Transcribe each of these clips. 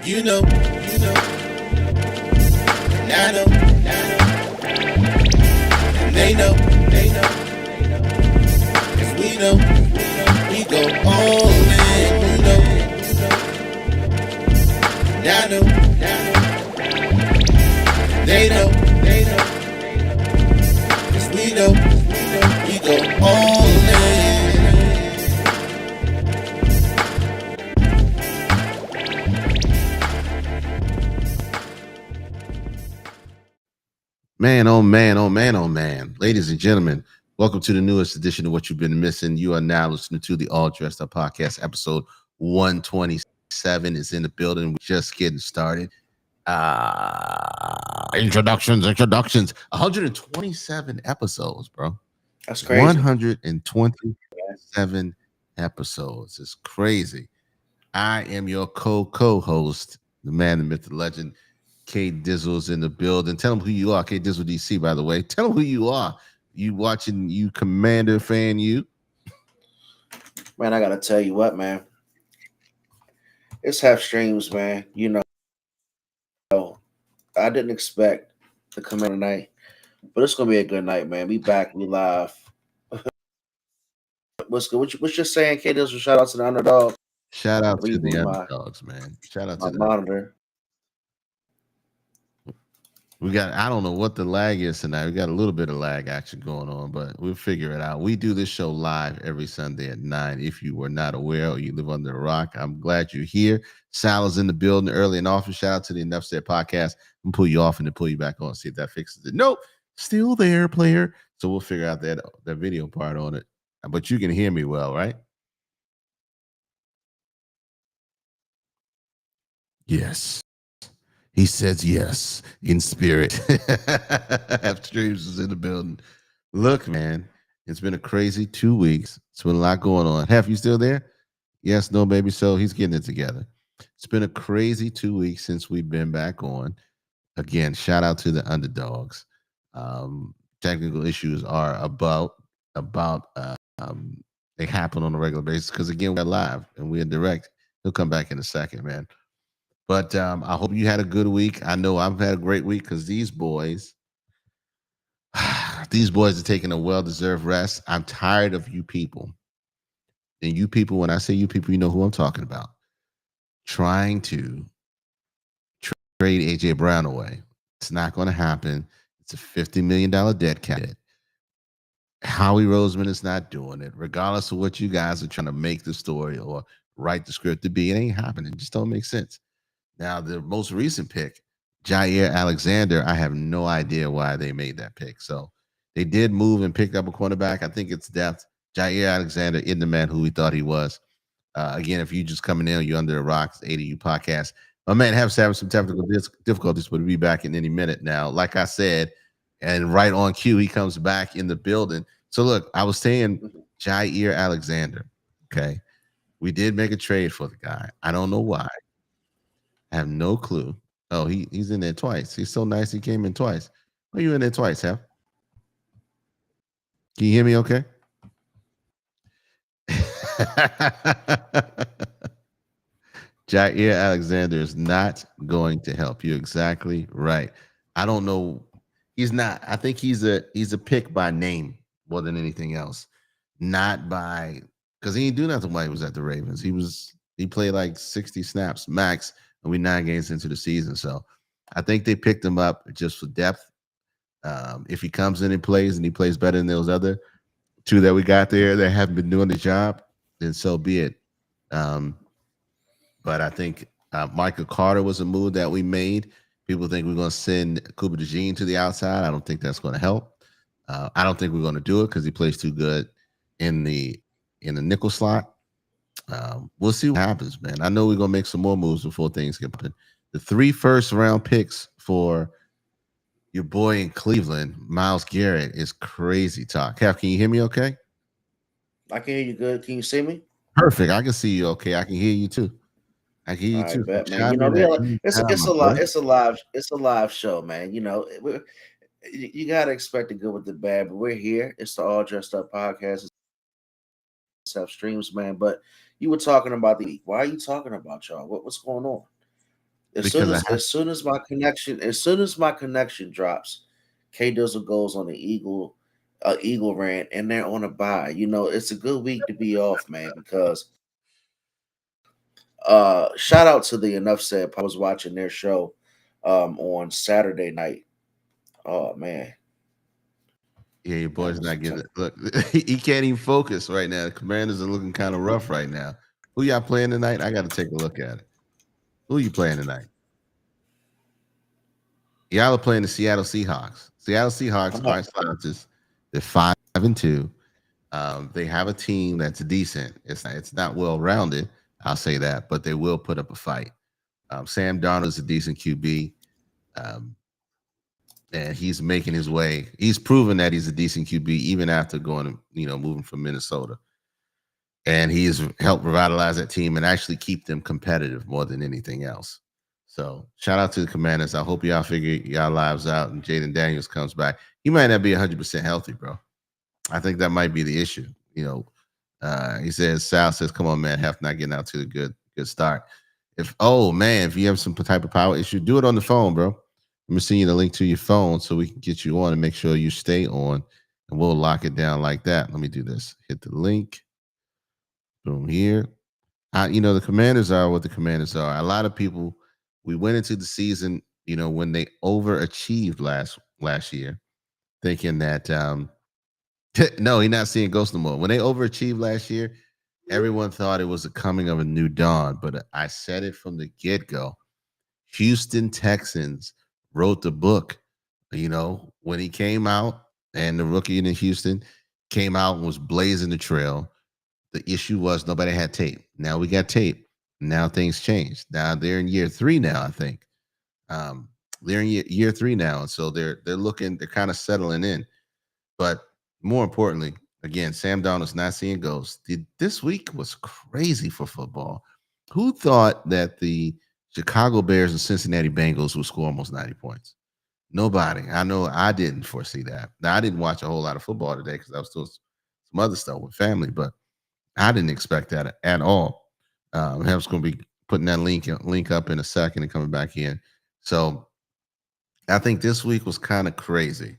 You know, and I know, and they know, cause we know, we go all in. You know, and I know, they know, cause we know, we go all in. Man, oh man, oh man, oh man. Ladies and gentlemen, welcome to the newest edition of What You've Been Missing. You are now listening to the All Dressed Up Podcast. Episode 127 is in the building. We're just getting started. Introductions. 127 episodes, bro. That's crazy. 127 episodes. It's crazy. I am your co-host, the man, the myth, the legend, K Dizzle's in the building. Tell them who you are. K Dizzle DC, by the way. Tell them who you are. You watching, you Commander fan, you. Man, I gotta tell you what, man. It's half streams, man. You know, I didn't expect to come in tonight, but it's gonna be a good night, man. We back, we live. What's good? What you saying, K Dizzle? Shout out to the underdog. Shout out to the Reboot underdogs, man. Shout out my to the monitor. We got, I don't know what the lag is tonight. We got a little bit of lag action going on, but we'll figure it out. We do this show live every Sunday at 9. If you were not aware or you live under a rock, I'm glad you're here. Sal is in the building early and often. Shout out to the Enough Said podcast. I'm pull you off and then pull you back on, see if that fixes it. Nope, still there, player. So we'll figure out that video part on it. But you can hear me well, right? Yes. He says yes in spirit. Half Streams is in the building. Look, man, it's been a crazy 2 weeks. It's been a lot going on. Half, you still there? Yes, no, baby. So he's getting it together. It's been a crazy 2 weeks since we've been back on. Again, shout out to the underdogs. Technical issues are they happen on a regular basis because again we're live and we're direct. He'll come back in a second, man. But I hope you had a good week. I know I've had a great week because these boys are taking a well-deserved rest. I'm tired of you people. And you people, when I say you people, you know who I'm talking about. Trying to trade AJ Brown away. It's not going to happen. It's a $50 million dead cap. Howie Roseman is not doing it, regardless of what you guys are trying to make the story or write the script to be. It ain't happening. It just don't make sense. Now, the most recent pick, Jair Alexander, I have no idea why they made that pick. So they did move and pick up a cornerback. I think it's depth. Jair Alexander isn't the man who we thought he was. Again, if you just coming in, you're under the rocks, ADU podcast. My man having some technical difficulties, but we'll be back in any minute now. Like I said, and right on cue, he comes back in the building. So look, I was saying Jair Alexander, okay? We did make a trade for the guy. I don't know why. I have no clue. Oh, he's in there twice. He's so nice. He came in twice. Why are you in there twice, Hef? Can you hear me okay? Jair Alexander is not going to help. You're exactly right. I don't know. He's not. I think he's a pick by name more than anything else. Not by because he didn't do nothing while he was at the Ravens. He played like 60 snaps max, and we're 9 games into the season. So I think they picked him up just for depth. If he comes in and plays better than those other two that we got there that haven't been doing the job, then so be it. But I think Michael Carter was a move that we made. People think we're going to send Cooper DeJean to the outside. I don't think that's going to help. I don't think we're going to do it because he plays too good in the nickel slot. We'll see what happens, man. I know we're going to make some more moves before things get put. The 3 first-round picks for your boy in Cleveland, Myles Garrett, is crazy talk. Cap, can you hear me okay? I can hear you good. Can you see me? Perfect. I can see you okay. I can hear you too. I can hear you too. Bet, man. You know, it's a live show, man. You know, you gotta expect the good with the bad, but we're here. It's the All Dressed Up podcast. It's self streams, man. But you were talking about the week. Why are you talking about y'all? What's going on? because I have. As soon as my connection drops, K Dizzle goes on the Eagle rant, and they're on a bye. You know, it's a good week to be off, man, because shout out to the Enough Said. I was watching their show on Saturday night. Oh man, Yeah, your that boy's was not getting it. Look, he can't even focus right now. The Commanders are looking kind of rough right now. Who y'all playing tonight? I got to take a look at it. Who you playing tonight? Y'all are playing the Seattle Seahawks. Seattle Seahawks are scientists. They're 5-2. They have a team that's decent. It's not well rounded. I'll say that, but they will put up a fight. Sam Darnold's a decent QB, and he's making his way. He's proven that he's a decent QB even after going, moving from Minnesota. And he's helped revitalize that team and actually keep them competitive more than anything else. So shout out to the Commanders. I hope y'all figure y'all lives out and Jaden Daniels comes back. He might not be 100% healthy, bro. I think that might be the issue. He says, Sal says, come on, man, Hef not getting out to a good start. If you have some type of power issue, do it on the phone, bro. Let me send you the link to your phone so we can get you on and make sure you stay on, and we'll lock it down like that. Let me do this. Hit the link. Boom, here. The Commanders are what the Commanders are. A lot of people, we went into the season, when they overachieved last year, thinking that no, he's not seeing ghosts no more. When they overachieved last year, everyone thought it was the coming of a new dawn. But I said it from the get-go. Houston Texans wrote the book, when he came out, and the rookie in Houston came out and was blazing the trail. The issue was nobody had tape. Now we got tape. Now things changed. Now they're in year 3 now, I think. They're in year 3 now, and so they're kind of settling in. But more importantly, again, Sam Darnold's not seeing ghosts. This week was crazy for football. Who thought that the Chicago Bears and Cincinnati Bengals would score almost 90 points? Nobody. I know I didn't foresee that. Now, I didn't watch a whole lot of football today because I was doing some other stuff with family, but I didn't expect that at all. Hef's going to be putting that link up in a second and coming back in. So I think this week was kind of crazy.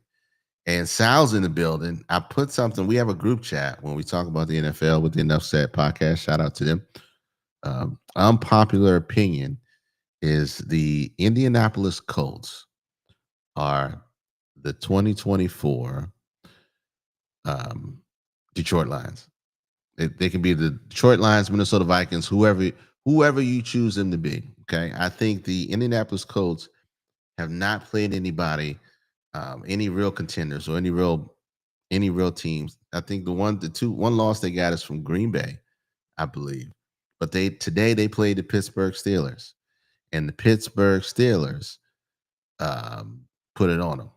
And Sal's in the building. I put something. We have a group chat when we talk about the NFL with the Enough Said podcast. Shout out to them. Unpopular opinion is the Indianapolis Colts are the 2024 Detroit Lions. They can be the Detroit Lions, Minnesota Vikings, whoever you choose them to be. Okay, I think the Indianapolis Colts have not played anybody, any real contenders or any real teams. I think one loss they got is from Green Bay, I believe. But today they played the Pittsburgh Steelers, and the Pittsburgh Steelers put it on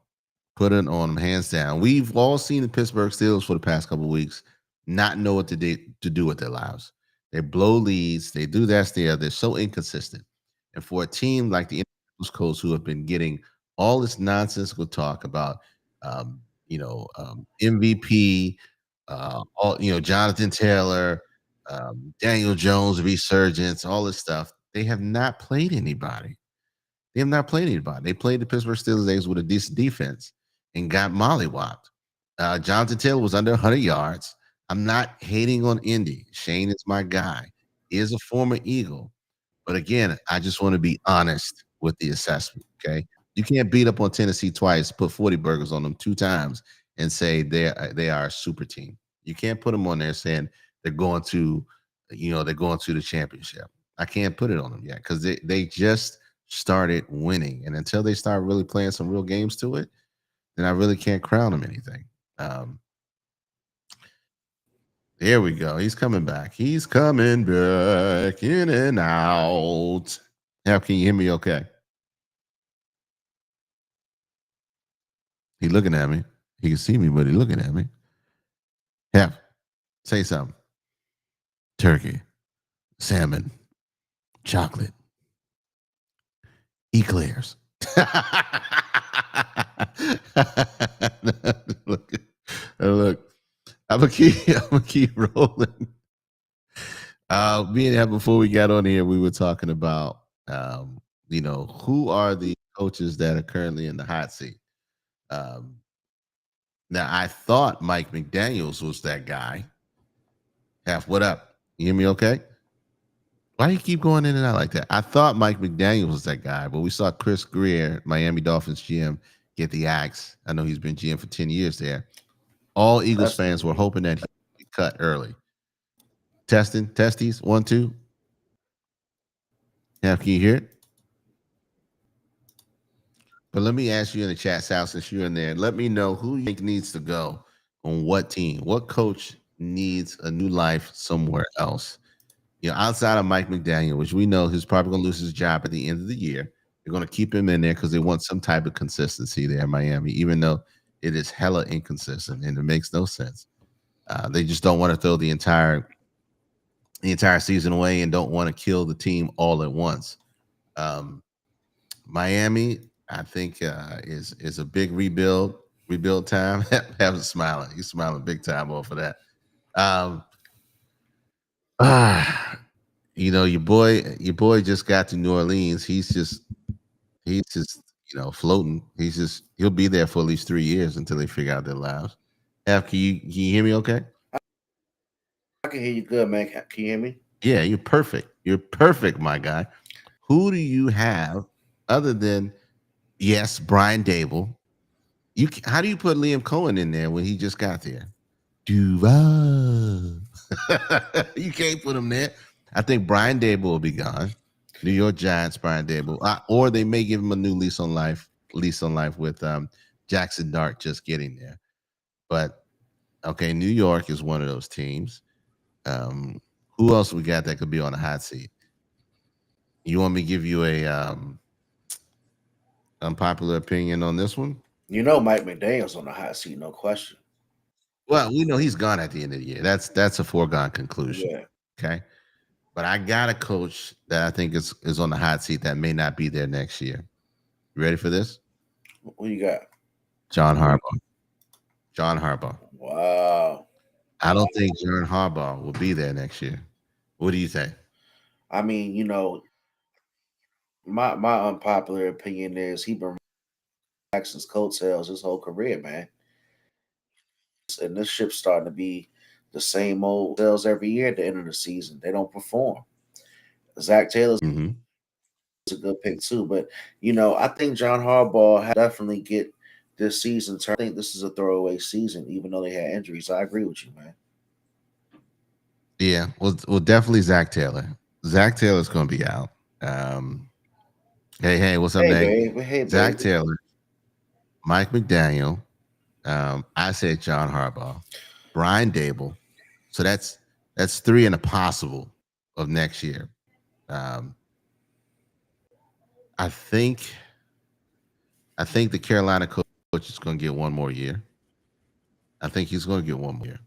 them hands down. We've all seen the Pittsburgh Steelers for the past couple of weeks not know what to do with their lives. They blow leads. They do that. They're so inconsistent. And for a team like the Indianapolis Colts, who have been getting all this nonsensical talk about, MVP, Jonathan Taylor, Daniel Jones resurgence, all this stuff, they have not played anybody. They played the Pittsburgh Steelers days with a decent defense and got mollywopped. Jonathan Taylor was under 100 yards. I'm not hating on Indy. Shane is my guy. He is a former Eagle. But again, I just want to be honest with the assessment, okay? You can't beat up on Tennessee twice, put 40 burgers on them 2 times, and say they are a super team. You can't put them on there saying they're going to the championship. I can't put it on them yet because they just started winning. And until they start really playing some real games to it, then I really can't crown them anything. There we go. He's coming back. He's coming back in and out. How can you hear me okay? He looking at me. He can see me, but he looking at me. Yeah. Say something. Turkey, salmon, chocolate, eclairs. Look. I'm gonna keep rolling. Me and him, before we got on here, we were talking about who are the coaches that are currently in the hot seat? Um, Now, I thought Mike McDaniels was that guy. Half, what up? You hear me okay? Why do you keep going in and out like that? I thought Mike McDaniels was that guy, but we saw Chris Greer, Miami Dolphins GM, get the axe. I know he's been GM for 10 years there. All Eagles fans were hoping that he would be cut early. Testies, 1, 2. Half, can you hear it? But let me ask you in the chat, Sal, since you're in there, let me know who you think needs to go on what team. What coach needs a new life somewhere else? Outside of Mike McDaniel, which we know he's probably going to lose his job at the end of the year. They're going to keep him in there because they want some type of consistency there in Miami, even though it is hella inconsistent and it makes no sense. They just don't want to throw the entire season away and don't want to kill the team all at once. Miami, I think, is a big rebuild time. Have smiling. He's smiling big time off of that. Your boy just got to New Orleans. He's just floating. He'll be there for at least 3 years until they figure out their lives. Can you hear me okay? I can hear you good, man. Can you hear me? Yeah, you're perfect. You're perfect, my guy. Who do you have other than Brian Dable? How do you put Liam Cohen in there when he just got there? Duval. You can't put him there. I think Brian Dable will be gone. New York Giants, Brian Dable, or they may give him a new lease on life with Jackson Dart just getting there. But okay, New York is one of those teams. Who else we got that could be on the hot seat? You want me to give you a unpopular opinion on this one? Mike McDaniel's on the hot seat, no question. Well, we know he's gone at the end of the year. That's a foregone conclusion. Yeah. Okay. But I got a coach that I think is on the hot seat that may not be there next year. You ready for this? Who you got? John Harbaugh. John Harbaugh. Wow. I don't think John Harbaugh will be there next year. What do you think? I mean, my unpopular opinion is he been Jackson's coattails his whole career, man. And this ship's starting to be the same old sales every year at the end of the season. They don't perform. Zach Taylor's a good pick too, but I think John Harbaugh definitely get this season turned. I think this is a throwaway season, even though they had injuries. I agree with you, man. Yeah, well, definitely Zach Taylor. Zach Taylor's going to be out. Hey, what's up, Nate? Hey, Zach Taylor, Mike McDaniel. I said John Harbaugh, Brian Dable. So that's 3 in a possible of next year. I think the Carolina coach is going to get one more year. I think he's going to get one more year.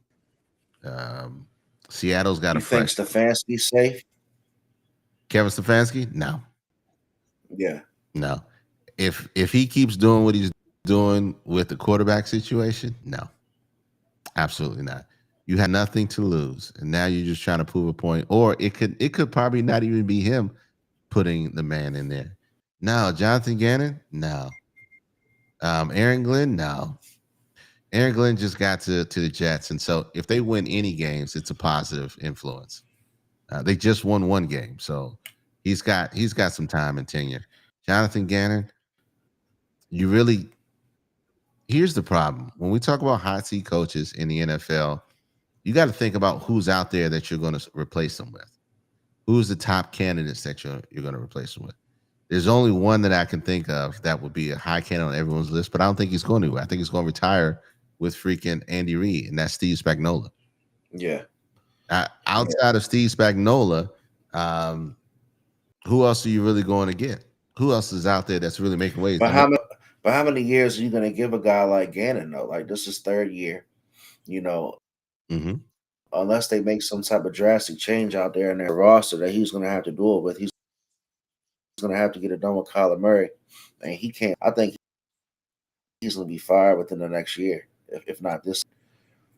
Seattle's got a fresh. You think Stefanski's safe? Kevin Stefanski? No. Yeah. No. If he keeps doing what he's doing with the quarterback situation, no. Absolutely not. You had nothing to lose, and now you're just trying to prove a point. Or it could probably not even be him putting the man in there. No. Jonathan Gannon? No. Aaron Glenn? No. Aaron Glenn just got to the Jets, and so if they win any games, it's a positive influence. They just won one game, so he's got some time and tenure. Jonathan Gannon, here's the problem. When we talk about hot seat coaches in the NFL, you got to think about who's out there that you're going to replace them with. Who's the top candidates that you're going to replace them with? There's only one that I can think of that would be a high candidate on everyone's list, but I don't think he's going to. I think he's going to retire with freaking Andy Reid, and that's Steve Spagnuolo. Yeah. Outside of Steve Spagnuolo, who else are you really going to get? Who else is out there that's really making waves? But how many years are you going to give a guy like Gannon, though? Like, this is third year, unless they make some type of drastic change out there in their roster that he's going to have to do it with. He's going to have to get it done with Kyler Murray, and he can't. I think he's going to be fired within the next year, if not this.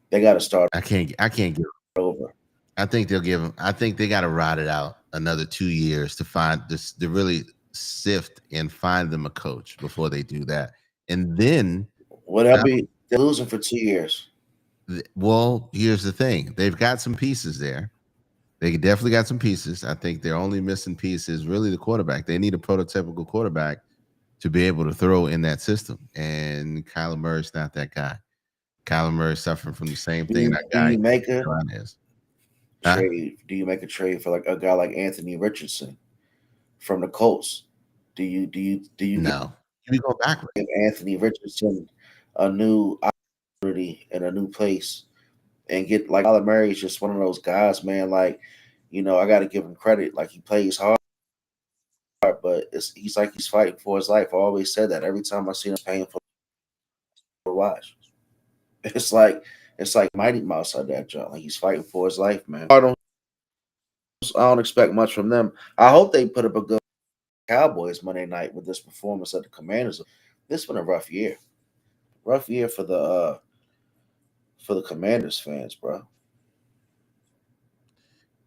They got to start. I can't get over. I think they'll give him. I think they got to ride it out another 2 years to find this to really sift and find them a coach before they do that. And then, Well, they're losing for 2 years. well, here's the thing: they've got some pieces there. They definitely got some pieces. I think their only missing piece is really the quarterback. They need a prototypical quarterback to be able to throw in that system. And Kyler Murray's not that guy. Kyler Murray's suffering from the same thing that Do guy you make a is. Huh? trade? Do you make a trade for like a guy like Anthony Richardson from the Colts? Do you No. You go backwards. give Anthony Richardson a new opportunity in a new place and get like Kyler Murray is just one of those guys, man. Like, I got to give him credit. Like he plays hard, but he's like he's fighting for his life. I always said that every time I see him painful to watch. It's like Mighty Mouse out that joint. Like he's fighting for his life, man. I don't expect much from them. I hope they put up a good Cowboys Monday night with this performance of the Commanders. This been a rough year for the Commanders fans, bro.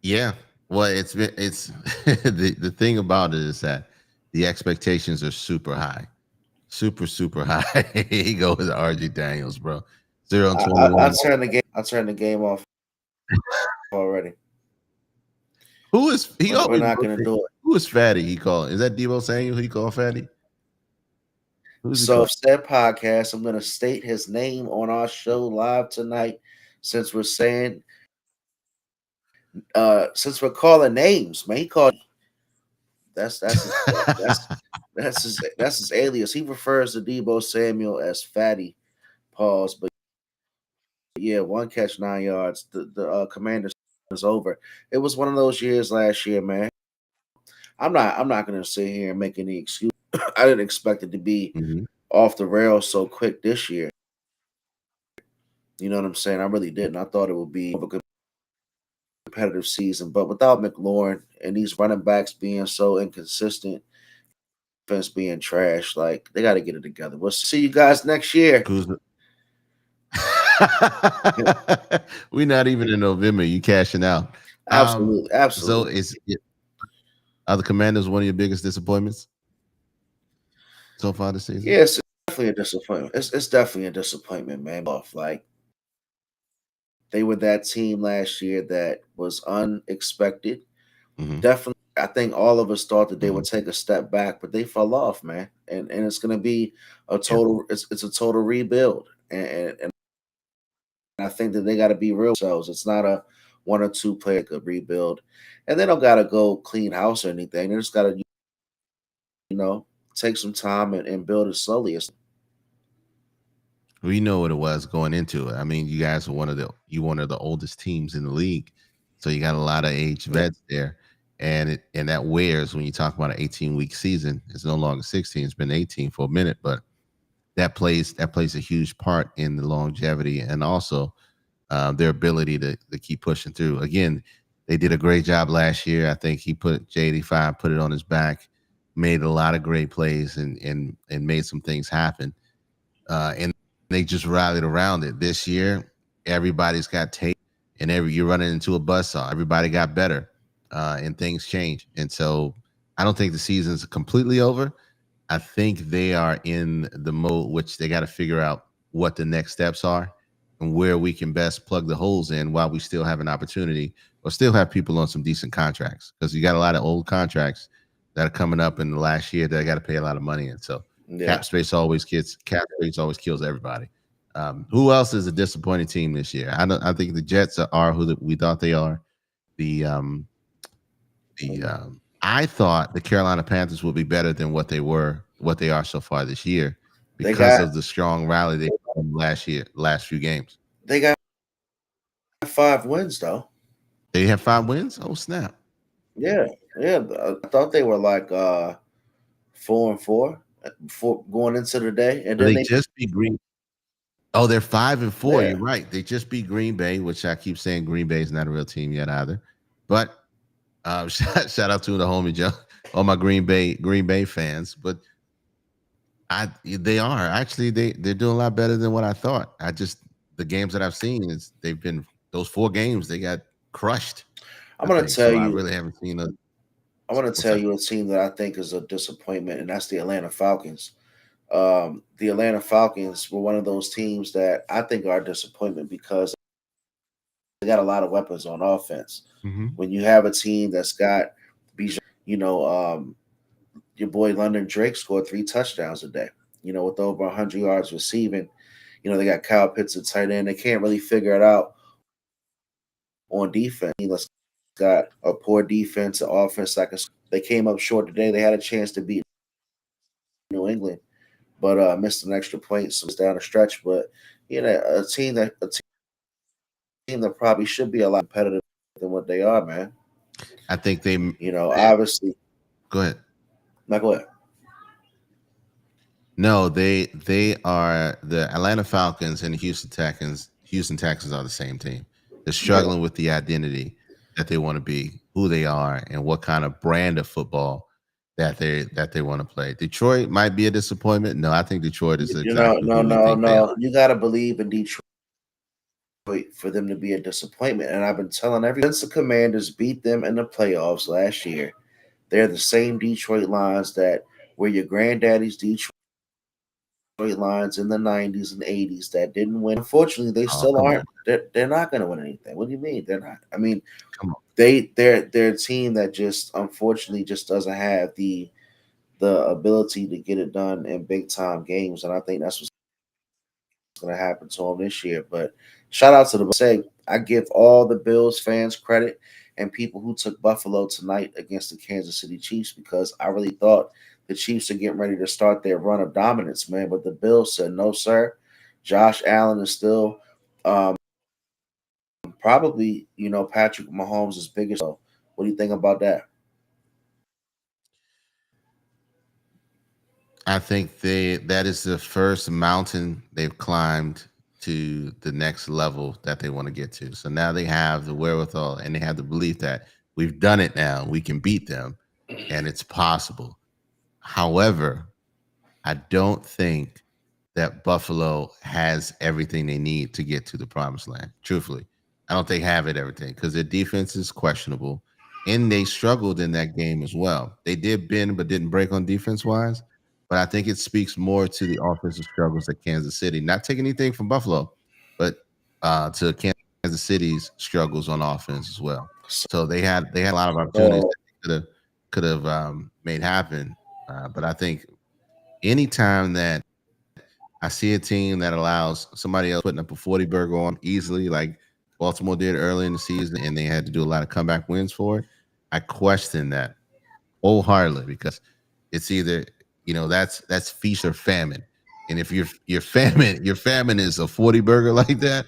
Yeah. Well, it's the thing about it is that the expectations are super high. Super, super high. He goes RG Daniels, bro. 0 and I 21. turned the game off already. Who is he We're always not gonna do it. who is Fatty? He called, is that Debo Samuel he called Fatty? Who's he So called? said podcast, I'm gonna state his name on our show live tonight, since we're saying since we're calling names, man. He called that's that's his alias. He refers to Debo Samuel as Fatty. Pause. But yeah, 1 catch, 9 yards. The Commanders is over. It was one of those years last year, man. I'm not gonna sit here and make any excuse. I didn't expect it to be Mhm. off the rails so quick this year. You know what I'm saying? I really didn't. I thought it would be a competitive season, but without McLaurin and these running backs being so inconsistent, defense being trash, like they got to get it together. We'll see you guys next year. Kuzma. We're not even in November. You cashing out. Absolutely, So absolutely. are the Commanders one of your biggest disappointments so far this season? Yes, it's definitely a disappointment. It's definitely a disappointment, man. Off like they were that team last year that was unexpected. Hmm. Definitely, I think all of us thought that they Hmm. would take a step back, but they fell off, man. And it's going to be a Yeah. total. It's a total rebuild, and I think that they got to be real themselves. It's not a one or two player could rebuild, and they don't got to go clean house or anything. They just got to take some time and build it slowly. We know what it was going into it. I mean, you guys are one of the oldest teams in the league, so you got a lot of age Yeah, vets there, and that wears when you talk about an 18-week season. It's no longer 16; it's been 18 for a minute, but that plays a huge part in the longevity and also their ability to keep pushing through. Again, they did a great job last year. I think he put J85 put it on his back, made a lot of great plays and made some things happen. And they just rallied around it. This year, everybody's got tape, and you're running into a buzzsaw. Everybody got better, and things change. And so, I don't think the season's completely over. I think they are in the mode which they got to figure out what the next steps are and where we can best plug the holes in while we still have an opportunity or still have people on some decent contracts because you got a lot of old contracts that are coming up in the last year that I got to pay a lot of money in. So yeah. cap space always kills everybody. Who else is a disappointing team this year? I think the Jets are who we thought they are. The I thought the Carolina Panthers would be better than what they are so far this year They because got of the strong rally they had last few games. they got 5 wins though. They have 5 wins. Oh snap! Yeah, yeah. I thought they were like 4-4 before going into the day, and So then they they just beat Green. Oh, they're 5-4. yeah. You're right. They just beat Green Bay, which I keep saying Green Bay is not a real team yet either. But shout out to the homie Joe, all my Green Bay fans. But they are actually they're doing a lot better than what I thought. The games that I've seen is they've been those 4 games they got crushed. I'm I gonna think tell so. I you. really haven't seen a. I want to What's tell up? you a team that I think is a disappointment, and that's the Atlanta Falcons. The Atlanta Falcons were one of those teams that I think are a disappointment because they got a lot of weapons on offense. Hmm. When you have a team that's got Bijan, your boy London Drake scored 3 touchdowns a day. With over 100 yards receiving. They got Kyle Pitts at tight end. They can't really figure it out on defense. Let's got a poor defense, an offense like they came up short today. They had a chance to beat New England, but missed an extra point, so it's down the stretch. But a team that probably should be a lot competitive than what they are, man. I think they. Obviously, Go ahead. not go ahead. No, they are the Atlanta Falcons and the Houston Texans. Houston Texans are the same team. They're Yeah, struggling with the identity that they want to be, who they are, and what kind of brand of football that they want to play. Detroit might be a disappointment. No, I think Detroit is exactly no, who we no, think they are. no. You got to believe in Detroit for them to be a disappointment. And I've been telling everyone since the Commanders beat them in the playoffs last year. They're the same Detroit Lions that were your granddaddy's Detroit Lions in the 90s and 80s that didn't win. Unfortunately, they Oh, still come aren't. on, They're not going to win anything. What do you mean they're not? I mean, come on. they're a team that just unfortunately just doesn't have the ability to get it done in big time games, and I think that's what's going to happen to them this year. But shout out to the say I give all the Bills fans credit and people who took Buffalo tonight against the Kansas City Chiefs because I really thought the Chiefs are getting ready to start their run of dominance, man. But the Bills said no, sir. Josh Allen is still probably Patrick Mahomes' biggest. So what do you think about that? I think that is the first mountain they've climbed to the next level that they want to get to. So now they have the wherewithal and they have the belief that we've done it now. We can beat them and it's possible. However, I don't think that Buffalo has everything they need to get to the promised land. Truthfully, I don't think they have it everything because their defense is questionable, and they struggled in that game as well. They did bend but didn't break on defense wise. But I think it speaks more to the offensive struggles at Kansas City. Not taking anything from Buffalo, but to Kansas City's struggles on offense as well. So they had a lot of opportunities So that they could have made happen. But I think anytime that I see a team that allows somebody else putting up a 40 burger on 'em easily, like Baltimore did early in the season, and they had to do a lot of comeback wins for it. I question that wholeheartedly because it's either that's feast or famine, and if your famine is a 40 burger like that,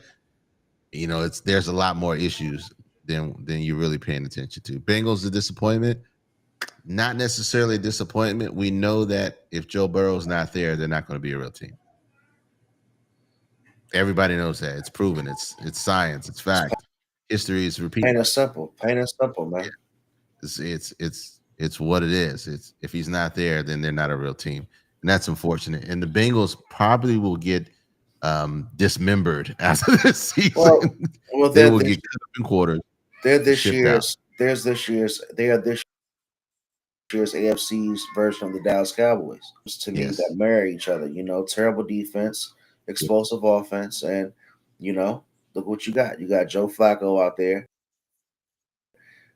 it's there's a lot more issues than you're really paying attention to. Bengals a disappointment, not necessarily a disappointment. We know that if Joe Burrow's not there, they're not going to be a real team. Everybody knows that. It's proven. It's science. It's it's fact. History is repeating. plain and simple. Plain and simple, Yeah, man. it's what it is. It's if he's not there, then they're not a real team, and that's unfortunate. And the Bengals probably will get dismembered after this season. Well, well, They they're will this get cut up in quarters they're and this shipped out. year's there's this year's they are this year's AFC's version of the Dallas Cowboys. To me, that Yes. marry each other. Terrible defense, explosive offense, and you know, look what you got. You got Joe Flacco out there,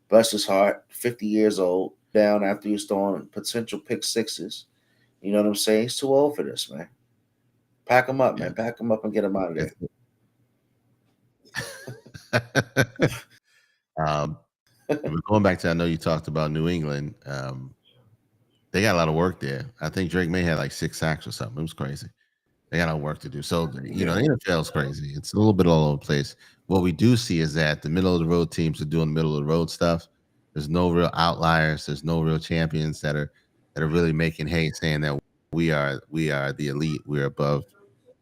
bless his heart, 50 years old, down after he's throwing potential pick sixes. You know what I'm saying? He's too old for this, man. Pack him up, Yeah. man. Pack him up and get him out of there. It's- um, but going back to, I know you talked about New England. They got a lot of work there. I think Drake May had like 6 sacks or something. It was crazy. They got a lot of work to do. So, Yeah. the NFL is crazy. It's a little bit all over the place. What we do see is that the middle of the road teams are doing middle of the road stuff. There's no real outliers. There's no real champions that are really making hay, saying that we are the elite. We're above.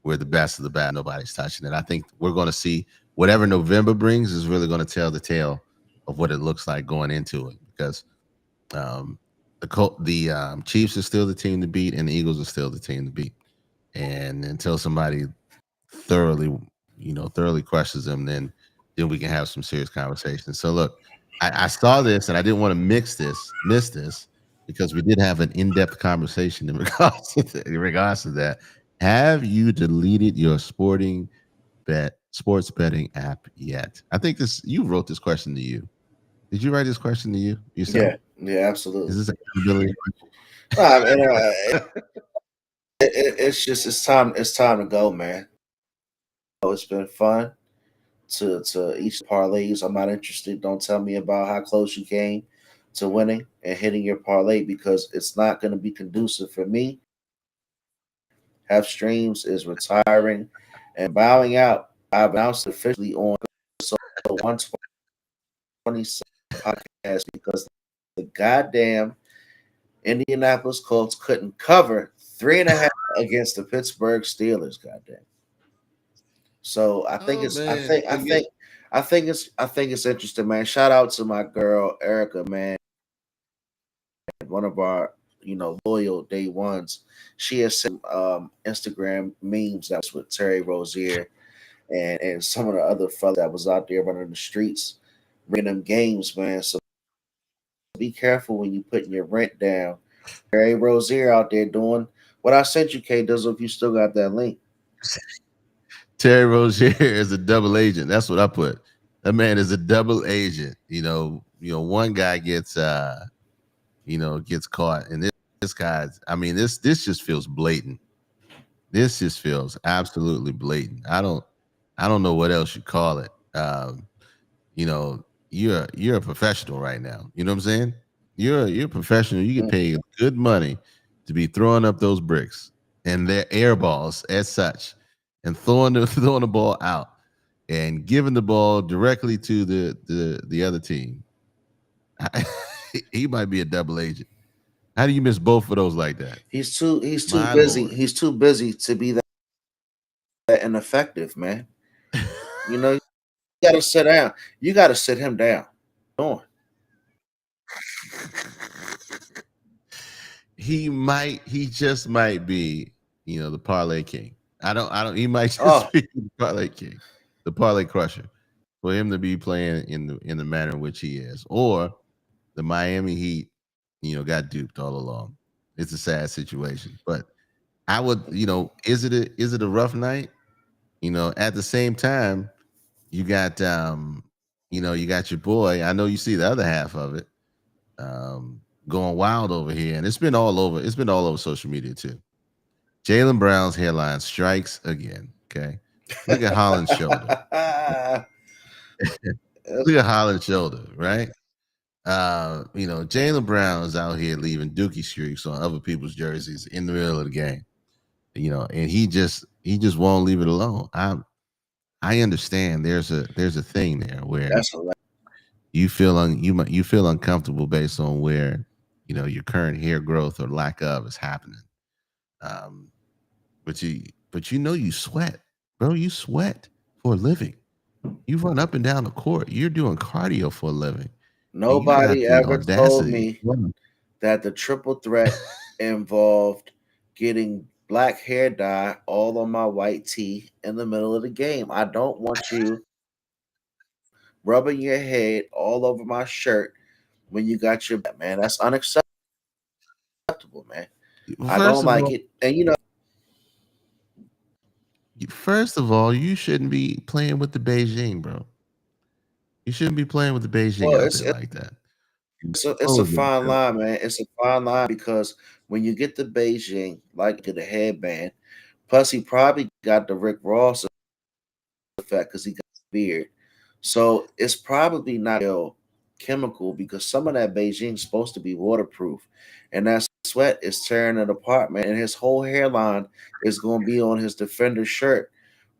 We're the best of the bad. Nobody's touching it. I think we're going to see whatever November brings is really going to tell the tale of what it looks like going into it because um, the Chiefs are still the team to beat, and the Eagles are still the team to beat. And until somebody thoroughly, thoroughly crushes them, then we can have some serious conversations. So look, I saw this and I didn't want to miss this, because we did have an in-depth conversation in regards to that. Have you deleted your sports betting app yet? I think you wrote this question to you. Did you write this question to you yourself? Yeah, Is absolutely. this accountability? No, I mean, it's time to go, man. It's been fun to each parlays. I'm not interested. Don't tell me about how close you came to winning and hitting your parlay, because it's not going to be conducive for me. Have Streams is retiring and bowing out. I've announced officially on so 127 podcast, because the goddamn Indianapolis Colts couldn't cover 3.5 against the Pittsburgh Steelers. Goddamn. So I think Oh it's I man, think I think I think it's interesting, man. Shout out to my girl Erica, man. One of our loyal day ones. She has sent Instagram memes that was with Terry Rozier and some of the other fellas that was out there running the streets, running them games, man. So be careful when you putting your rent down. Terry Rozier out there doing what I sent you, K Dizzle, if you still got that link. Terry Rozier is a double agent. That's what I put. That man is a double agent. One guy gets caught, and this guy's. I mean, this just feels blatant. This just feels absolutely blatant. I don't know what else you call it. You're a professional right now. You know what I'm saying? You're a professional. You get Mm. paid good money to be throwing up those bricks and their air balls as such, and throwing throwing the ball out and giving the ball directly to the other team. He might be a double agent. How do you miss both of those like that? He's too My busy. lord. He's too busy to be that ineffective, man. You gotta sit down. You gotta sit him down. Doing. He just might be, the parlay king. He might Oh, just be the parlay king, the parlay crusher, for him to be playing in the manner in which he is. Or the Miami Heat, got duped all along. It's a sad situation. But I would, is it a rough night? At the same time, you got you got your boy. I know you see the other half of it, going wild over here, and it's been all over. It's been all over social media too. Jaylen Brown's hairline strikes again. Okay, look at Holland's shoulder. Look at Holland's shoulder, right? Jaylen Brown is out here leaving dookie streaks on other people's jerseys in the middle of the game. And he just won't leave it alone. I understand there's a thing there where that's hilarious. you feel uncomfortable based on where your current hair growth or lack of is happening. Um, but you sweat, bro. You sweat for a living. You run up and down the court. You're doing cardio for a living, and you got Nobody the ever told audacity. me that the triple threat involved getting black hair dye all on my white tee in the middle of the game. I don't want you rubbing your head all over my shirt when you got your man. That's unacceptable, man. I First don't of like all, it. And you shouldn't be playing with the Beijing, bro. You shouldn't be playing with the Beijing well, out there like that. it's a Clothes are fine built. line, man. It's a fine line because when you get the Beijing, like get a headband, plus he probably got the Rick Ross effect because he got a beard. So it's probably not real chemical, because some of that Beijing is supposed to be waterproof. And that sweat is tearing it apart, man. And his whole hairline is going to be on his defender shirt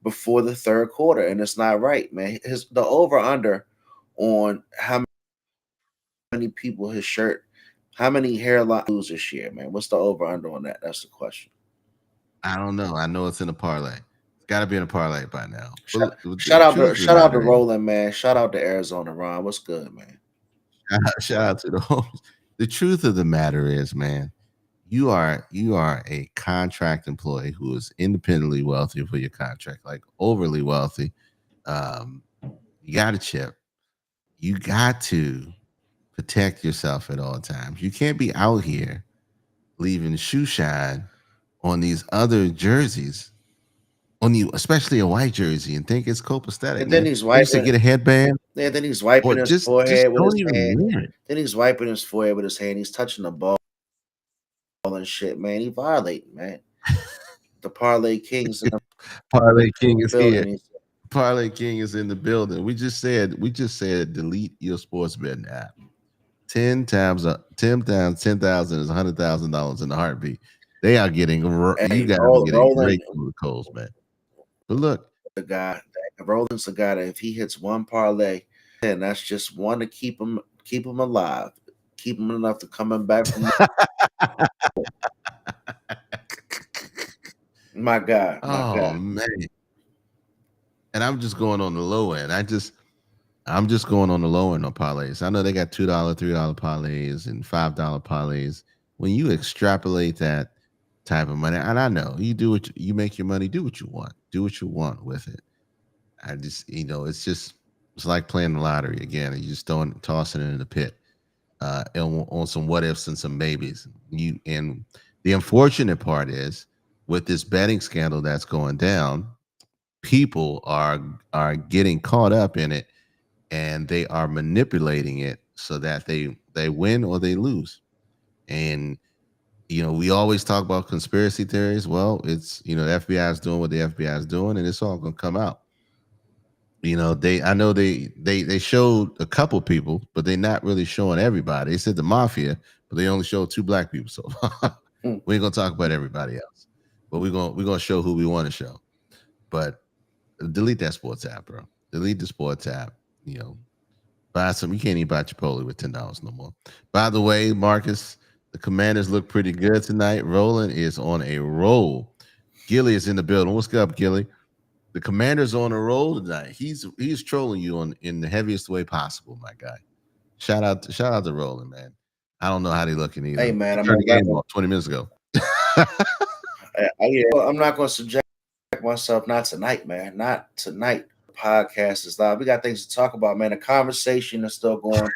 before the third quarter. And it's not right, man. The over under on how many people his shirt, how many hairline lose this year, man. What's the over under on that? That's the question. I don't know. I know it's in a parlay. It's got to be in a parlay by now. Shout, But the truth of the shout out to matter is, Roland, man. Shout out to Arizona Ron. What's good, man? shout out to the homies. The truth of the matter is, man, you are a contract employee who is independently wealthy for your contract, like overly wealthy. Um, you got a chip. you got to protect yourself at all times. You can't be out here leaving shoe shine on these other jerseys on you, especially a white jersey, and think it's copacetic, And then man. he's Like you said, wiping. get a headband Yeah, then he's or wiping his just forehead with don't his even hand. wear it. Then he's wiping his forehead with his hand. He's touching the ball and shit, man. He violating, man. The Parlay Kings in the Parlay King is here. building. He's Parlay King is in the building. We just said delete your sports betting app. 10 times 10,000 is $100,000 in a heartbeat. They are getting you hey, guys are getting Roland, great for the Coles, man. But look, the guy. Roland's the guy that if he hits one parlay, then that's just one to keep him alive, keep him enough to coming back from. My God, my oh God. man. And I'm just going on the low end. I'm just going on the low end on parlays. I know they got $2, $3 parlays and $5 parlays. When you extrapolate that type of money, and I know you do what you make your money, do what you want. Do what you want with it. I just, it's like playing the lottery again. You just tossing it in the pit, on some what ifs and some maybes. And the unfortunate part is with this betting scandal that's going down, people are getting caught up in it, and they are manipulating it so that they win or they lose. And we always talk about conspiracy theories. Well, it's the FBI is doing what the FBI is doing, and it's all going to come out. I know they showed a couple people, but they're not really showing everybody. They said the mafia, but they only showed two black people. So Hmm. we ain't gonna talk about everybody else, but we're gonna show who we want to show. But delete that sports app, bro. Delete the sports app. You know, buy some. You can't even buy Chipotle with $10 no more. By the way, Marcus, the Commanders look pretty good tonight. Roland is on a roll. Gilly is in the building. What's up, Gilly? The Commander's on a roll tonight. He's trolling you in the heaviest way possible, my guy. Shout out to Roland, man. I don't know how they looking Hey, either. man, He I'm turned the not game gonna. off 20 minutes ago. I'm not gonna subject myself. Not tonight, man. Not tonight. The podcast is live. We got things to talk about, man. The conversation is still going.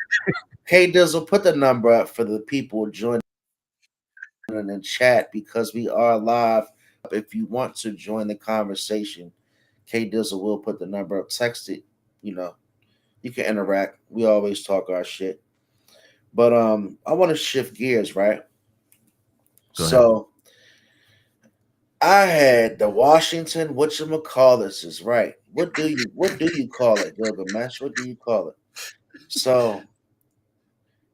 K Dizzle, put the number up for the people joining in chat because we are live. If you want to join the conversation, K Dizzle will put the number up. Text it. You know, you can interact. We always talk our shit. But I want to shift gears, right? Go ahead. So I had the Washington whatchamacallits is right. What do you call it, Gilgamesh? What do you call it? So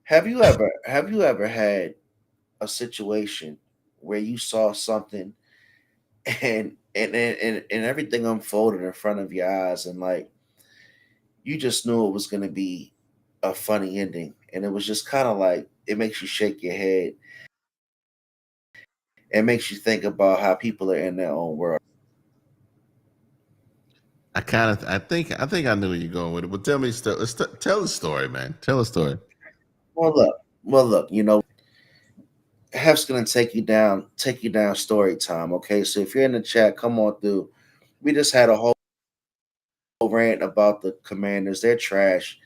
have you ever had a situation where you saw something and everything unfolded in front of your eyes and like you just knew it was gonna be a funny ending and it was just kind of like it makes you shake your head. It makes you think about how people are in their own world. I think I knew where you're going with it. But tell me, tell the story, man. Tell a story. Well, look, Hef's gonna take you down story time. Okay, so if you're in the chat, come on through. We just had a whole rant about the Commanders. They're trash.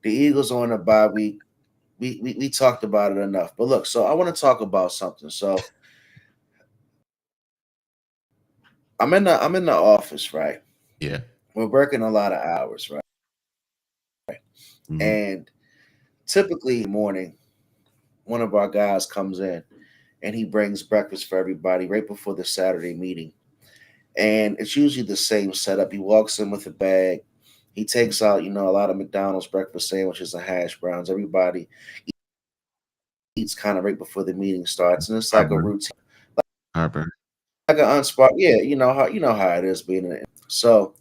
The Eagles are on a bye week. We talked about it enough. But look, so I want to talk about something. So I'm in the office, right? Yeah. We're working a lot of hours, right? Hmm. And typically morning, one of our guys comes in and he brings breakfast for everybody right before the Saturday meeting. And it's usually the same setup. He walks in with a bag. He takes out, a lot of McDonald's breakfast sandwiches and hash browns. Everybody eats kind of right before the meeting starts, and it's like a Harper. routine, Harper. like an unspark. Yeah, you know how it is being in it. So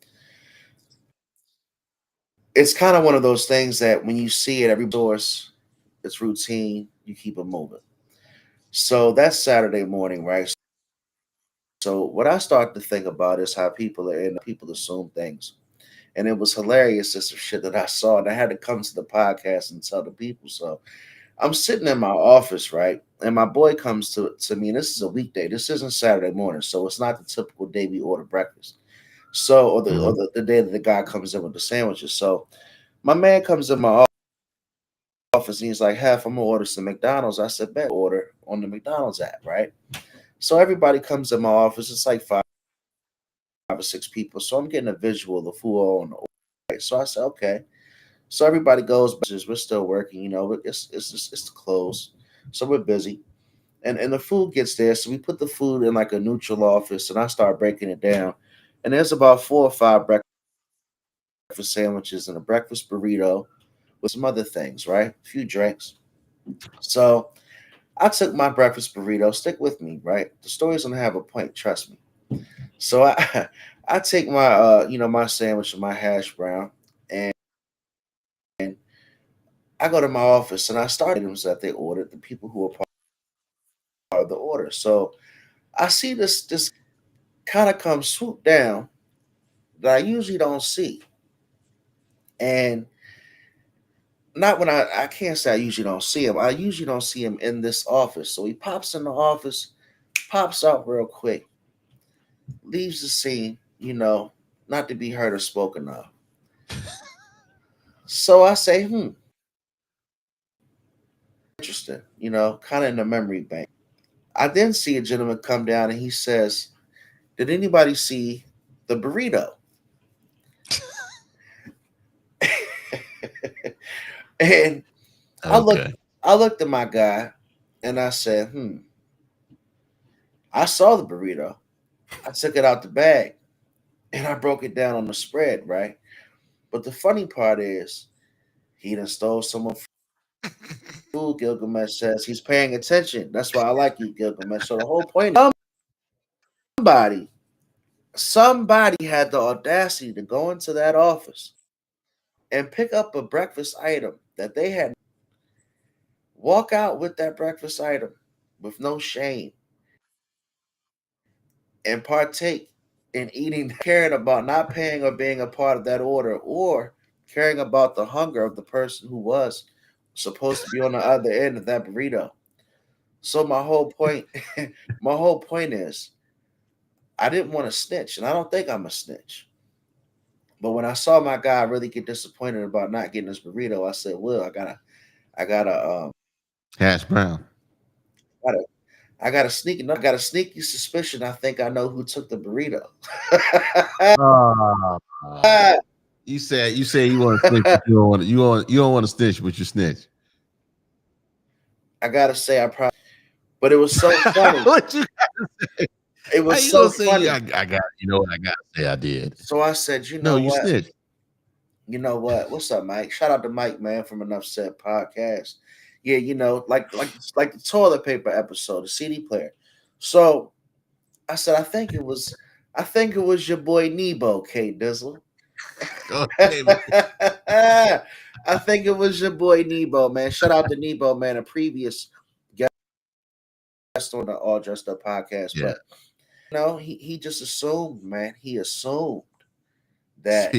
it's kind of one of those things that when you see it, every source, it's routine. You keep it moving. So that's Saturday morning, right? So what I start to think about is how people assume things. And it was hilarious, just some shit that I saw, and I had to come to the podcast and tell the people. So I'm sitting in my office, right? And my boy comes to me, and this is a weekday. This isn't Saturday morning, so it's not the typical day we order breakfast. So, or the Hmm. or the, the day that the guy comes in with the sandwiches. So My man comes in my office and he's like, "Half, I'm gonna order some McDonald's." I said, "Bet, order on the McDonald's app, right?" So everybody comes in my office. It's like five or six people. So I'm getting a visual of who all on the order. Right? So I said, "Okay." So everybody goes, we're still working, but it's closed, so we're busy. And the food gets there, so we put the food in like a neutral office, and I start breaking it down. And there's about 4 or 5 breakfast sandwiches and a breakfast burrito with some other things, right? A few drinks. So I took my breakfast burrito. Stick with me, right? The story's gonna have a point. Trust me. So I I take my my sandwich and my hash brown, and I go to my office and I start items that they ordered, the people who were part of the order. So I see this kind of come swoop down that I usually don't see. And not when I can't say I usually don't see him. I usually don't see him in this office. So he pops in the office, pops out real quick, leaves the scene, not to be heard or spoken of. So I say, interesting, kind of in the memory bank. I then see a gentleman come down and he says, "Did anybody see the burrito?" And I looked Okay. I looked at my guy and I said, I saw the burrito. I took it out the bag and I broke it down on the spread, right? But the funny part is he done stole someone's food, Gilgamesh says. He's paying attention. That's why I like you, Gilgamesh. So the whole point is somebody, somebody had the audacity to go into that office and pick up a breakfast item that they had, walk out with that breakfast item with no shame and partake in eating, caring about not paying or being a part of that order, or caring about the hunger of the person who was supposed to be on the other end of that burrito. So my whole point, my whole point is, I didn't want to snitch, and I don't think I'm a snitch. But when I saw my guy really get disappointed about not getting his burrito, I said, "Will, I gotta, Hash brown. gotta I got a sneaky suspicion. I think I know who took the burrito." Oh, you said you want to snitch, but you don't want to snitch, but you snitch. I gotta say, I probably, but it was so funny. What you? It How was you gonna so say you? funny. I got. You know what? I gotta say I did. So I said, you No, know you what? snitched. You know what? What's up, Mike? Shout out to Mike, man, from Enough Said podcast. Yeah, like the toilet paper episode, the CD player. So I said, I think it was your boy Nebo, K Dizzle. Go ahead, man. I think it was your boy Nebo, man. Shout out to Nebo, man, a previous guest on the All Dressed Up podcast. Yeah. But he just assumed, man. He assumed that.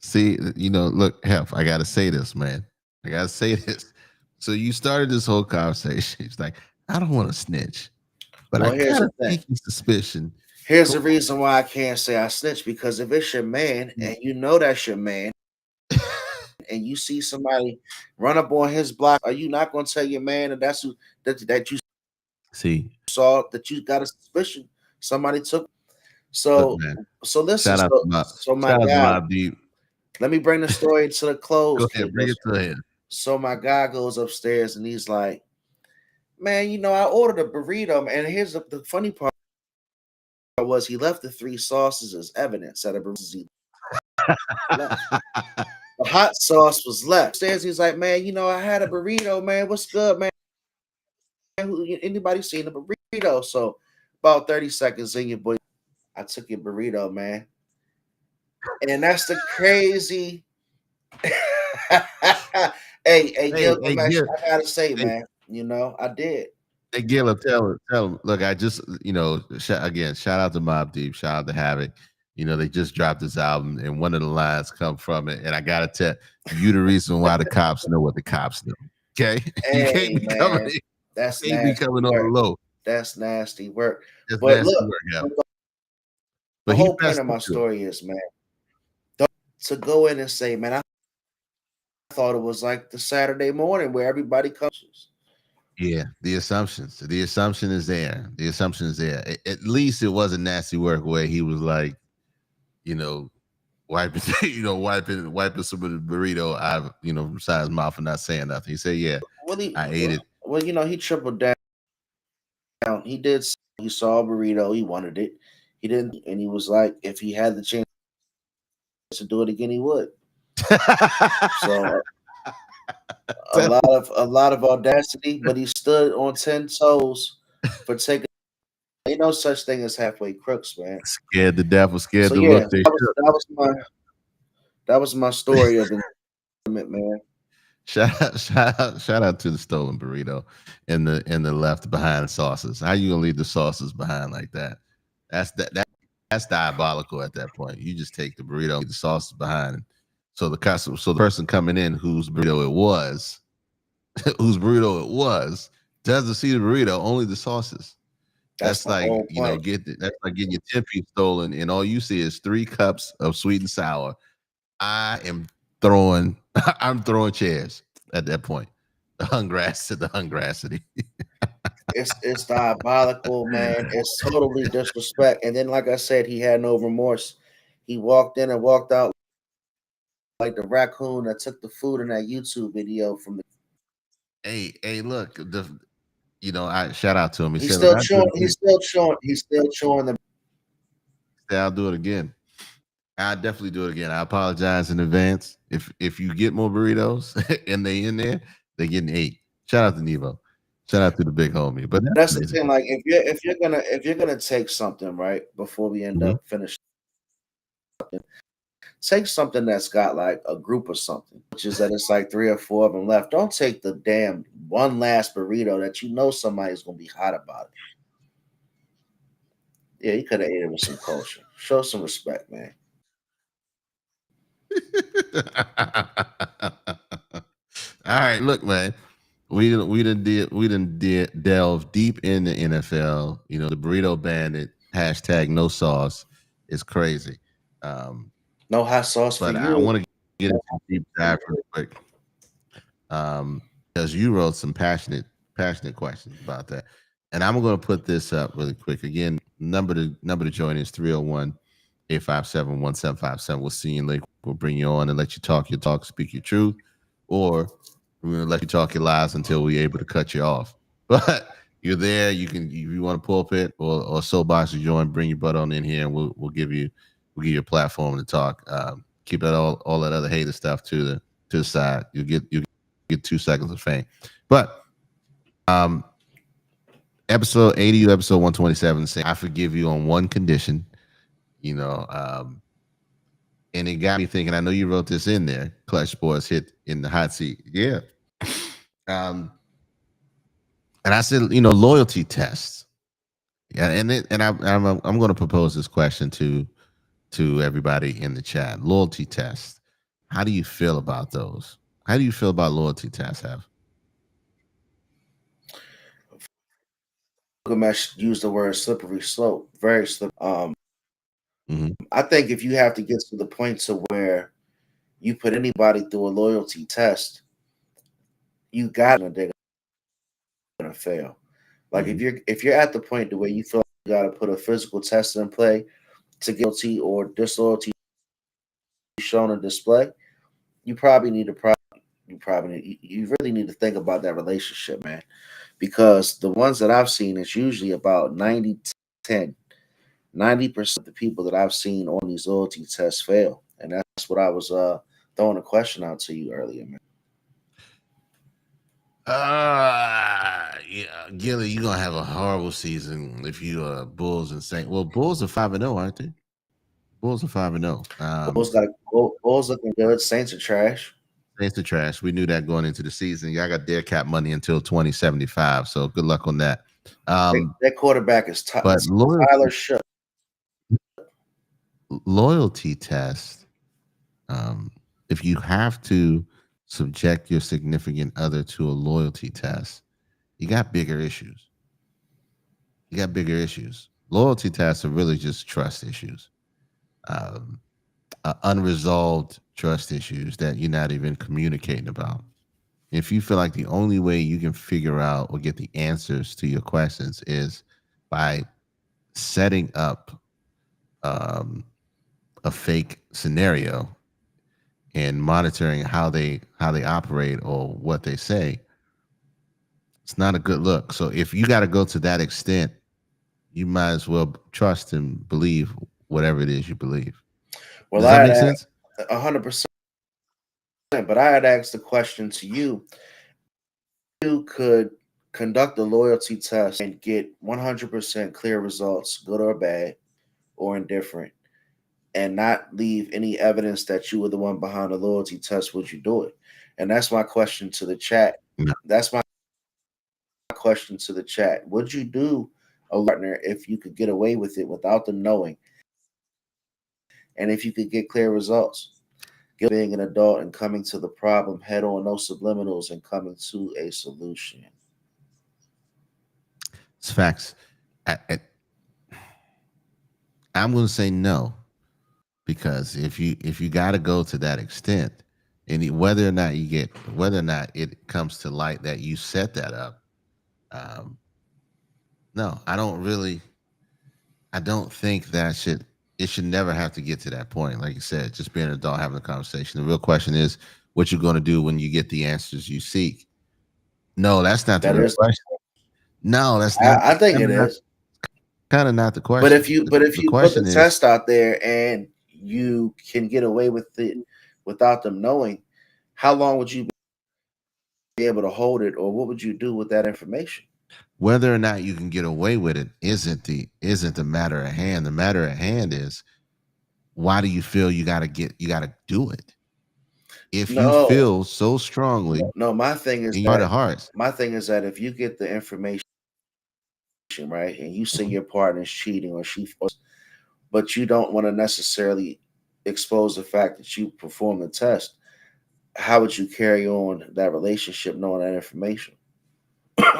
See. Look, Hef. I gotta say this, man. I gotta say this. So you started this whole conversation. It's like I don't want to snitch, but I Well, here's got a the thing. sneaky suspicion. Here's Go the reason why I can't say I snitch, because if it's your man and you know that's your man, and you see somebody run up on his block, are you not going to tell your man that that's who that you see. saw, that you got a suspicion somebody took? Look, So man. so listen, Shout out to so my shout out to guy, Mob Deep. let me bring the story to the close, Go K. ahead, bring it to him. So my guy goes upstairs and he's like, "Man, I ordered a burrito." And here's the funny part was he left the 3 sauces as evidence that a burrito left. The hot sauce was left. Upstairs, he's like, "Man, I had a burrito, man. What's good, man? Anybody seen a burrito?" So about 30 seconds in, your boy, I took your burrito, man. And that's the crazy. Hey, Hey, hey, Gilgamesh, Gil. I gotta say, Hey, man, I did. hey, Gil, tell him. Look, I just, again, shout out to Mob Deep, shout out to Havoc. They just dropped this album, and one of the lines come from it. And I gotta tell you the reason why the cops know what the cops know. Okay, you can't Hey, be coming. man, that's You can't be nasty coming on the work. low. That's nasty work. That's But nasty look, work, yeah. the But he whole point fessed of up my to it. story is, man, to go in and say, "Man, thought it was like the Saturday morning where everybody comes. Yeah, the assumptions. The assumption is there. The assumption is there. At least it wasn't nasty work where he was like, you know, wiping, wiping some of the burrito out, from inside his mouth and not saying nothing. He said, "Yeah, Well, I ate it." he tripled down. He did. He saw a burrito. He wanted it. He didn't, and he was like, if he had the chance to do it again, he would. So a lot of audacity, but he stood on 10 toes for taking. Ain't no such thing as halfway crooks, man. Scared the devil, scared So the yeah, look. They that was my story of enjoyment, man. shout out to the stolen burrito and the left behind sauces. How you gonna leave the sauces behind like that? That's diabolical at that point. You just take the burrito, leave the sauces behind. So the person coming in whose burrito it was, doesn't see the burrito, only the sauces. That's like that's like getting your 10-piece stolen, and all you see is 3 cups of sweet and sour. I'm throwing chairs at that point. The hungracity. It's diabolical, man. It's totally disrespect. And then, like I said, he had no remorse. He walked in and walked out like the raccoon that took the food in that YouTube video from the. Hey, look, I shout out to him. He's still chewing. He's still chewing the. I'll do it again. I'll definitely do it again. I apologize in advance. If you get more burritos and they in there, they're getting 8. Shout out to Nevo. Shout out to the big homie. But that's the thing. Like if you're gonna take something right before we end up finishing, take something that's got like a group or something, which is that it's like 3 or 4 of them left. Don't take the damn one last burrito that you know somebody's gonna be hot about it. Yeah, you could have ate it with some culture. Show some respect, man. All right, look, man. We didn't delve deep in the NFL. The burrito bandit hashtag no sauce is crazy. No hot sauce for you. But I want to get into a deep dive real quick. Because you wrote some passionate questions about that. And I'm going to put this up really quick. Again, number to join is 301-857-1757. We'll see you later. We'll bring you on and let you talk your talk, speak your truth, or we're going to let you talk your lies until we're able to cut you off. But you're there. You can, if you want a pulpit or soapbox to join, bring your butt on in here, and we'll give you a platform to talk. Keep that all that other hater stuff to the side. You get 2 seconds of fame. But episode 80, episode 127, saying I forgive you on one condition. And it got me thinking. I know you wrote this in there. Clutch Sports hit in the hot seat. Yeah. And I said, loyalty tests. Yeah, and I'm going to propose this question to everybody in the chat. Loyalty tests. How do you feel about those? How do you feel about loyalty tests, Have? Use the word slippery slope. Very slippery. I think if you have to get to the point to where you put anybody through a loyalty test, you got they're gonna fail. Like if you're at the point to where you feel like you got to put a physical test in play to guilty or disloyalty shown on display, you probably need to you really need to think about that relationship, man. Because the ones that I've seen, it's usually about 90-10. 90% of the people that I've seen on these loyalty tests fail. And that's what I was throwing a question out to you earlier, man. Yeah, Gilly, you're gonna have a horrible season if you Bulls and Saints. Well, Bulls are 5-0, aren't they? Bulls are 5-0. Bulls looking good. Saints are trash. Saints are trash. We knew that going into the season. Y'all got their cap money until 2075. So good luck on that. That quarterback is Tyler Shook. Loyalty test. If you have to subject your significant other to a loyalty test, you got bigger issues. Loyalty tests are really just trust issues. Unresolved trust issues that you're not even communicating about. If you feel like the only way you can figure out or get the answers to your questions is by setting up um, a fake scenario and monitoring how they operate or what they say, it's not a good look. So if you got to go to that extent, you might as well trust and believe whatever it is you believe. Well, Does that I make had sense? 100%, but I had asked the question to you. You could conduct a loyalty test and get 100% clear results, good or bad or indifferent, and not leave any evidence that you were the one behind the loyalty test. Would you do it? And that's my question to the chat. No. That's my question to the chat. Would you do a partner if you could get away with it without them knowing, and if you could get clear results? Being an adult and coming to the problem head on, no subliminals, and coming to a solution. It's facts. I'm going to say no, because if you got to go to that extent, and whether or not it comes to light that you set that up, um, no, I don't think that should it should never have to get to that point. Like you said, just being an adult having a conversation. The real question is what you're going to do when you get the answers you seek. No, that's not the That real is, question. No, that's not. I think it is. Kind of not the But question. if you The put the question is test out there and you can get away with it without them knowing, how long would you be able to hold it, or what would you do with that information? whether or not you can get away with it isn't the matter at hand. The matter at hand is why do you feel you gotta do it? If you No, feel so strongly no. My thing is in your heart that of hearts, if you get the information right, and you see mhm, your partner's cheating or but you don't want to necessarily expose the fact that you performed the test, how would you carry on that relationship knowing that information?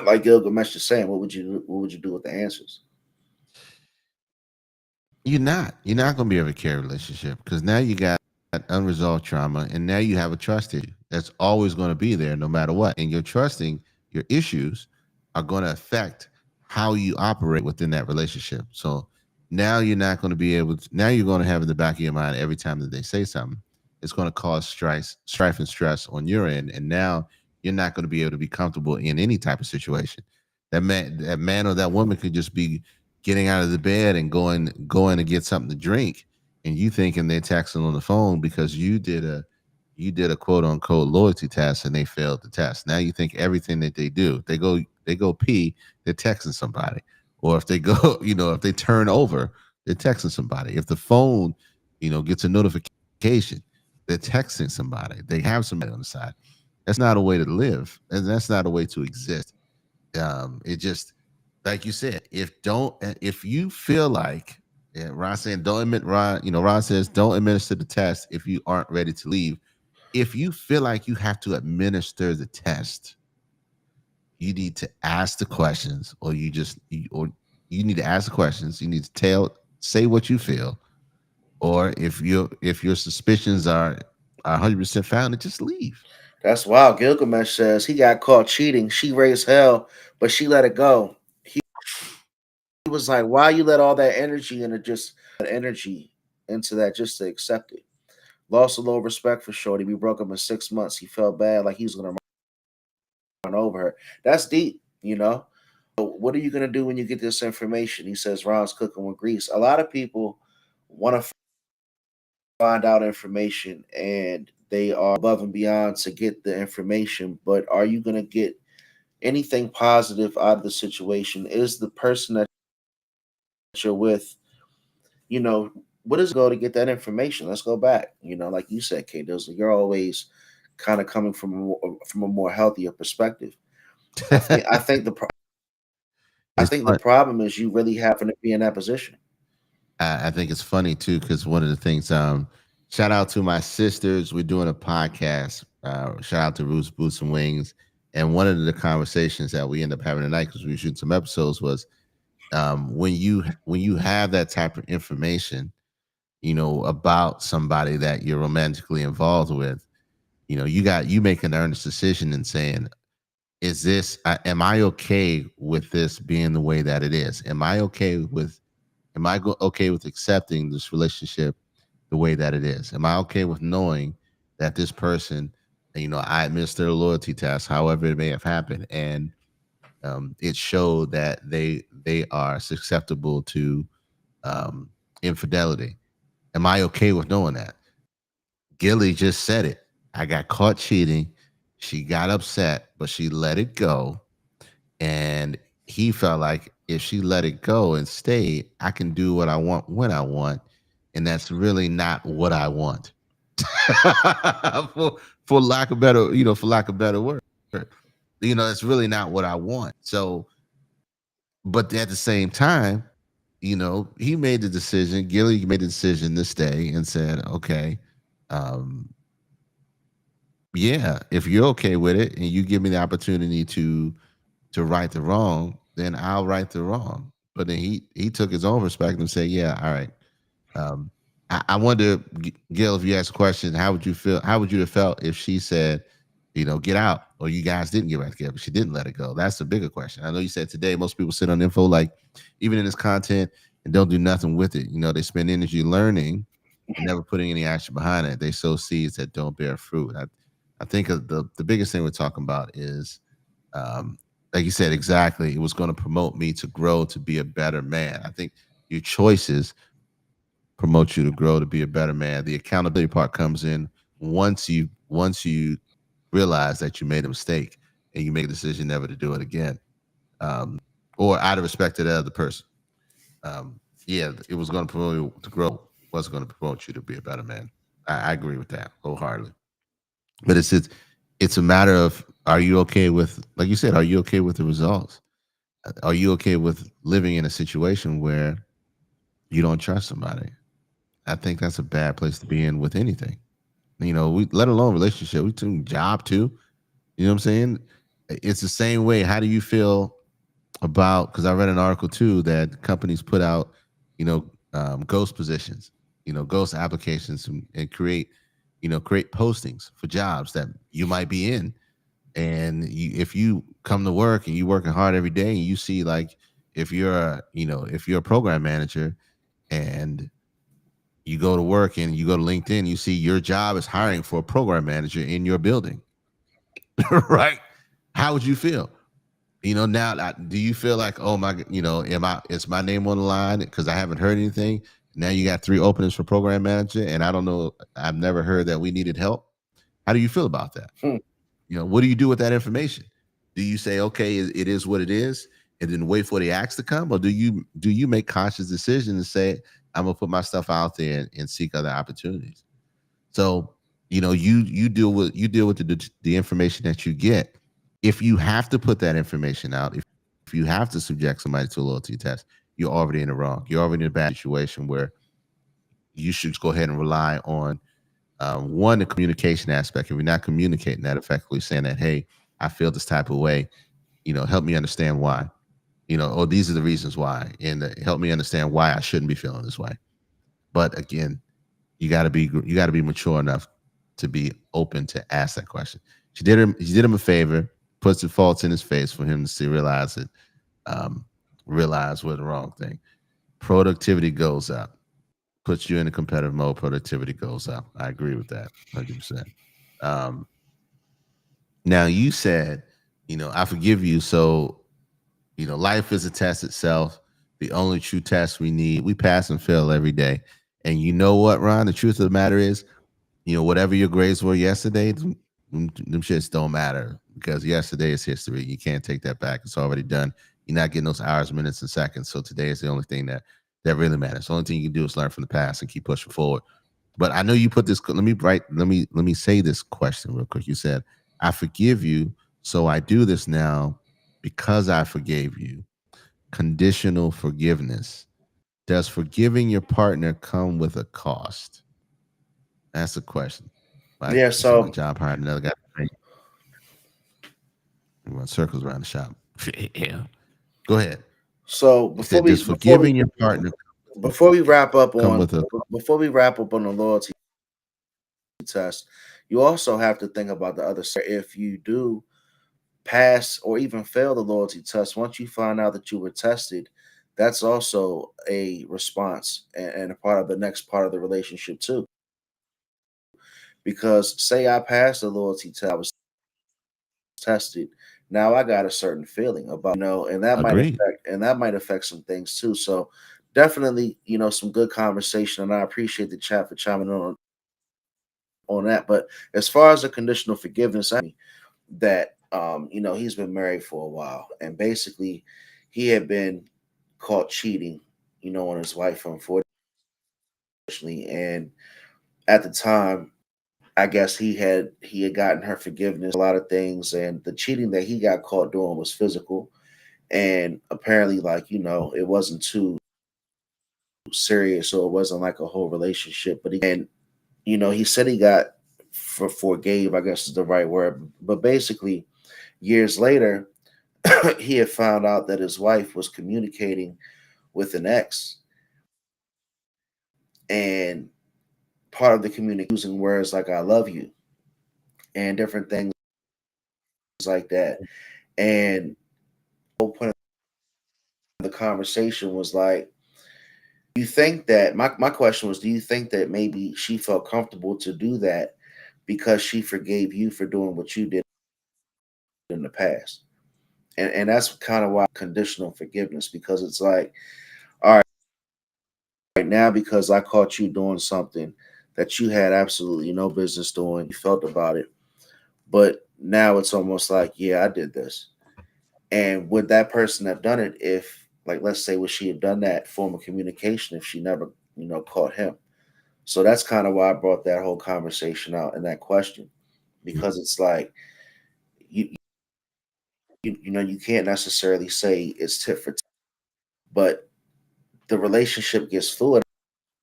Like Gilgamesh is saying, what would you do with the answers? you're not gonna be able to carry a relationship because now you got unresolved trauma and now you have a trust issue that's always going to be there no matter what. And your trusting your issues are going to affect how you operate within that relationship. So now you're not going to be able to, now you're going to have in the back of your mind every time that they say something, it's going to cause strife and stress on your end. And now you're not going to be able to be comfortable in any type of situation. That man or that woman could just be getting out of the bed and going to get something to drink, and you thinking they're texting on the phone because you did a quote unquote loyalty test and they failed the test. Now you think everything that they do, they go pee, they're texting somebody. Or if they go, if they turn over, they're texting somebody. If the phone, gets a notification, they're texting somebody. They have somebody on the side. That's not a way to live. And that's not a way to exist. It just like you said, if you feel like, yeah, Ron saying don't admit Ron, Ron says don't administer the test if you aren't ready to leave. If you feel like you have to administer the test, you need to ask the questions, or you need to ask the questions. You need to say what you feel, or if your suspicions are 100% founded, just leave. That's wild. Gilgamesh says he got caught cheating. She raised hell, but she let it go. He was like, "Why you let all that energy into that just to accept it?" Lost a little respect for Shorty. We broke up in 6 months. He felt bad, like he was gonna run over her. That's deep, you know. So what are you gonna do when you get this information? He says Ron's cooking with grease. A lot of people want to find out information and they are above and beyond to get the information, but are you gonna get anything positive out of the situation? Is the person that you're with, you know, what does it go to get that information? Let's go back. Like you said, Kate Dizzle, you're always kind of coming from a more healthier perspective. I think I It's think the fun. problem is you really having to be in that position. I think it's funny too because one of the things. Shout out to my sisters. We're doing a podcast. Shout out to Roots Boots and Wings. And one of the conversations that we end up having tonight because we shoot some episodes was when you have that type of information. about somebody that you're romantically involved with, you make an earnest decision and saying, am I okay with this being the way that it is? Am I okay with accepting this relationship the way that it is? Am I okay with knowing that this person, I administer a loyalty test, however it may have happened, and it showed that they are susceptible to um, infidelity. Am I okay with knowing that? Gilly just said it. I got caught cheating. She got upset, but she let it go. And he felt like if she let it go and stayed, I can do what I want when I want. And that's really not what I want. for for lack of better word. It's really not what I want. So, but at the same time, he made the decision. Gilly made the decision to stay and said, okay, um, yeah, if you're okay with it and you give me the opportunity to right the wrong, then I'll right the wrong. But then he took his own perspective and said, yeah, all right. Um, I wonder, Gil, if you asked a question, how would you feel? How would you have felt if she said, get out, or you guys didn't get back together, but she didn't let it go? That's the bigger question. I know you said today most people sit on info, like even in this content, and don't do nothing with it. They spend energy learning and never putting any action behind it. They sow seeds that don't bear fruit. I think the biggest thing we're talking about is, um, like you said, exactly. It was going to promote me to grow to be a better man. I think your choices promote you to grow to be a better man. The accountability part comes in once you realize that you made a mistake and you make a decision never to do it again, um, or out of respect to the other person. Yeah, it was going to promote you to grow. Was going to promote you to be a better man. I agree with that wholeheartedly. But it's a matter of, are you okay with, like you said, are you okay with the results? Are you okay with living in a situation where you don't trust somebody? I think that's a bad place to be in with anything. We let alone relationship, we do job too. You know what I'm saying? It's the same way. How do you feel about? Because I read an article too that companies put out, ghost positions, ghost applications, and create postings for jobs that you might be in, and if you come to work and you working hard every day, and you see, like, if you're a program manager and you go to work and you go to LinkedIn, you see your job is hiring for a program manager in your building, right? How would you feel? Now, do you feel like, oh my, is my name on the line because I haven't heard anything? Now you got 3 openings for program manager, and I don't know. I've never heard that we needed help. How do you feel about that? Hmm. What do you do with that information? Do you say, okay, it is what it is, and then wait for the acts to come, or do you make conscious decisions and say, I'm gonna put my stuff out there and seek other opportunities? So, you deal with the information that you get. If you have to put that information out, if you have to subject somebody to a loyalty test, you're already in the wrong. You're already in a bad situation where you should go ahead and rely on, one, the communication aspect. If you're not communicating that effectively, saying that, hey, I feel this type of way, help me understand why, or these are the reasons why, and help me understand why I shouldn't be feeling this way. But again, you got to be mature enough to be open to ask that question. She did him a favor, puts the faults in his face for him to see, um, realize we're the wrong thing. Productivity goes up, puts you in a competitive mode. Productivity goes up. I agree with that 100%. Um, Now you said, I forgive you. So, life is a test itself. The only true test we need. We pass and fail every day. And you know what, Ron? The truth of the matter is, whatever your grades were yesterday, them shits don't matter because yesterday is history. You can't take that back. It's already done. You're not getting those hours, minutes, and seconds. So today is the only thing that really matters. The only thing you can do is learn from the past and keep pushing forward. But I know you put this. Let me say this question real quick. You said, "I forgive you, so I do this now because I forgave you." Conditional forgiveness. Does forgiving your partner come with a cost? That's the question. Like Yeah. you said, my So job hired another guy. We run circles around the shop. Yeah. Go ahead. so You before said, we does before we forgiving your partner? before we wrap up Come on with a before we wrap up on the loyalty test, you also have to think about the other side. If you do pass or even fail the loyalty test, once you find out that you were tested, that's also a response and a part of the next part of the relationship too. Because say I passed the loyalty test, I was tested. Now I got a certain feeling about and agreed. that might affect some things too. So definitely, some good conversation, and I appreciate the chat for chiming in on that. But as far as the conditional forgiveness, that he's been married for a while, and basically he had been caught cheating, on his wife, unfortunately, and at the time, I guess he had gotten her forgiveness, a lot of things, and the cheating that he got caught doing was physical, and apparently, like it wasn't too serious, so it wasn't like a whole relationship. But he said he got forgave, I guess is the right word, but basically, years later, he had found out that his wife was communicating with an ex, and part of the communication using words like "I love you" and different things like that. And the whole point of the conversation was like, you think that my question was, do you think that maybe she felt comfortable to do that because she forgave you for doing what you did in the past? And that's kind of why conditional forgiveness, because it's like, all right, now because I caught you doing something that you had absolutely no business doing, you felt about it, but now it's almost like, yeah, I did this. And would that person have done it if, like, let's say, would she have done that form of communication if she never, caught him? So that's kind of why I brought that whole conversation out and that question, because it's like you you can't necessarily say it's tit for tat, but the relationship gets fluid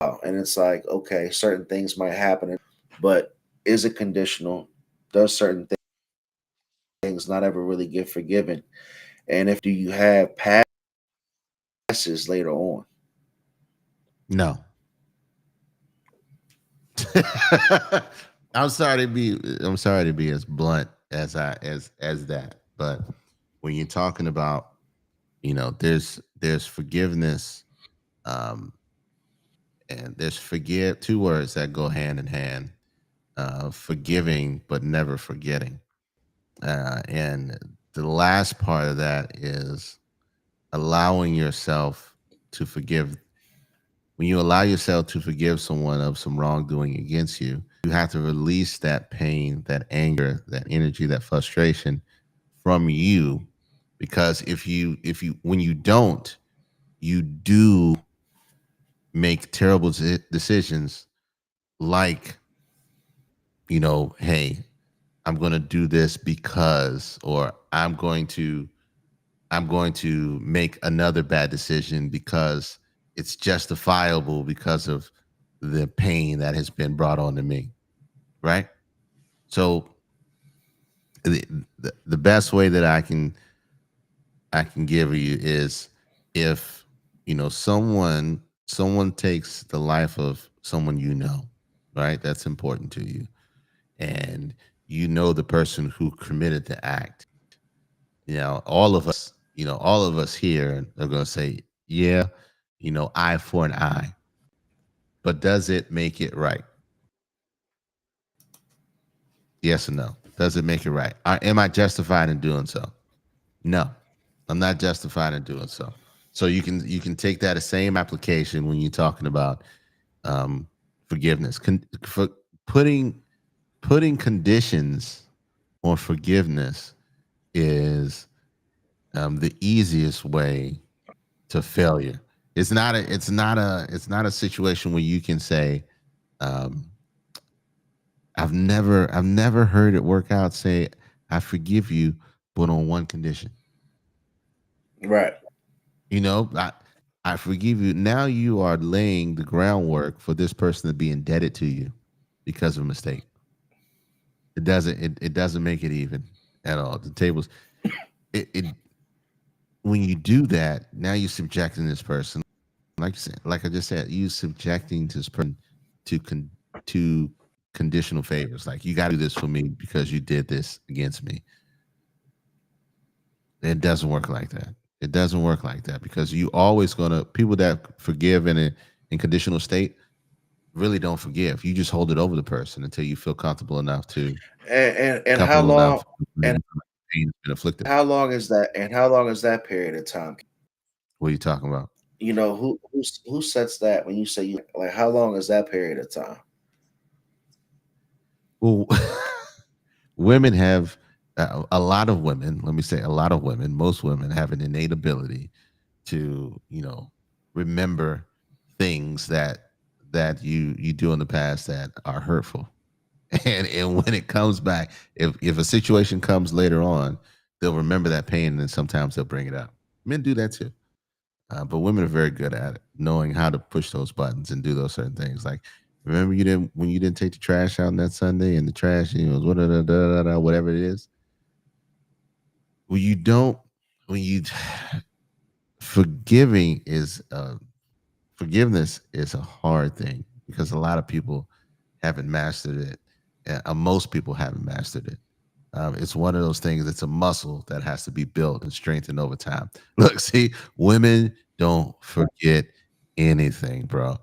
out, and it's like, okay, certain things might happen, but is it conditional? Does certain things not ever really get forgiven? And if do you have passes later on? No. I'm sorry to be as blunt as that. But when you're talking about, there's forgiveness, um, and there's forgive two words that go hand in hand. Forgiving but never forgetting. And the last part of that is allowing yourself to forgive. When you allow yourself to forgive someone of some wrongdoing against you, you have to release that pain, that anger, that energy, that frustration from you. Because if you when you don't, you do make terrible decisions, like, hey, I'm going to do this because, or I'm going to make another bad decision because it's justifiable because of the pain that has been brought on to me, right? So the, the best way that I can give you is, if someone takes the life of someone, right? That's important to you, and the person who committed the act. All of us here are going to say, yeah, eye for an eye. But does it make it right? Yes or no? Does it make it right? Am I justified in doing so? No, I'm not justified in doing so. So you can take that same application when you're talking about um, forgiveness. For putting putting conditions on forgiveness is the easiest way to failure. It's not a situation where you can say, um, I've never heard it work out. Say, I forgive you, but on one condition. Right. I forgive you. Now you are laying the groundwork for this person to be indebted to you because of a mistake. It doesn't make it even at all. The tables it when you do that, now you're subjecting this person. like you said, like I just said, you subjecting this person to to conditional favors. Like you got to do this for me because you did this against me. It doesn't work like that. It doesn't work like that because you always gonna people that forgive in a in conditional state really don't forgive. You just hold it over the person until you feel comfortable enough to And how comfortable long enough when and the pain has been inflicted. how long is that? And how long is that period of time? What are you talking about? You know who sets that when you say you like how long is that period of time? Well, women have a lot of women. Let me say a lot of women. Most women have an innate ability to remember things that you do in the past that are hurtful. And when it comes back, if a situation comes later on, they'll remember that pain, and then sometimes they'll bring it up. Men do that too, but women are very good at it, knowing how to push those buttons and do those certain things. Like, remember you didn't when you didn't take the trash out on that Sunday, and the trash, was whatever it is. When you don't, when you forgiving is forgiveness is a hard thing because a lot of people haven't mastered it. Most people haven't mastered it. It's one of those things. It's a muscle that has to be built and strengthened over time. Look, see, women don't forget anything, bro.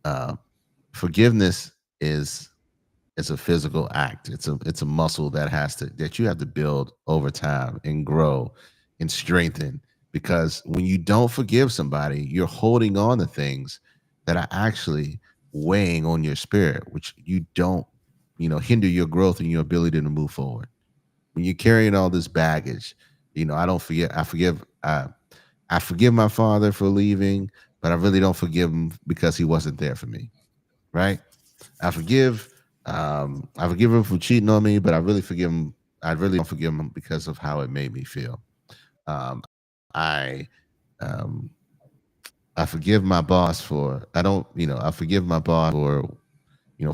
Uh, Forgiveness is a physical act. It's a muscle that has to that you have to build over time and grow and strengthen. Because when you don't forgive somebody, you're holding on to things that are actually weighing on your spirit, which you don't, hinder your growth and your ability to move forward. When you're carrying all this baggage, I don't forget. I forgive my father for leaving, but I really don't forgive him because he wasn't there for me. Right? I forgive. I forgive him for cheating on me, but I really forgive him. I really don't forgive him because of how it made me feel. Um, I um, I forgive my boss for. I don't. I forgive my boss for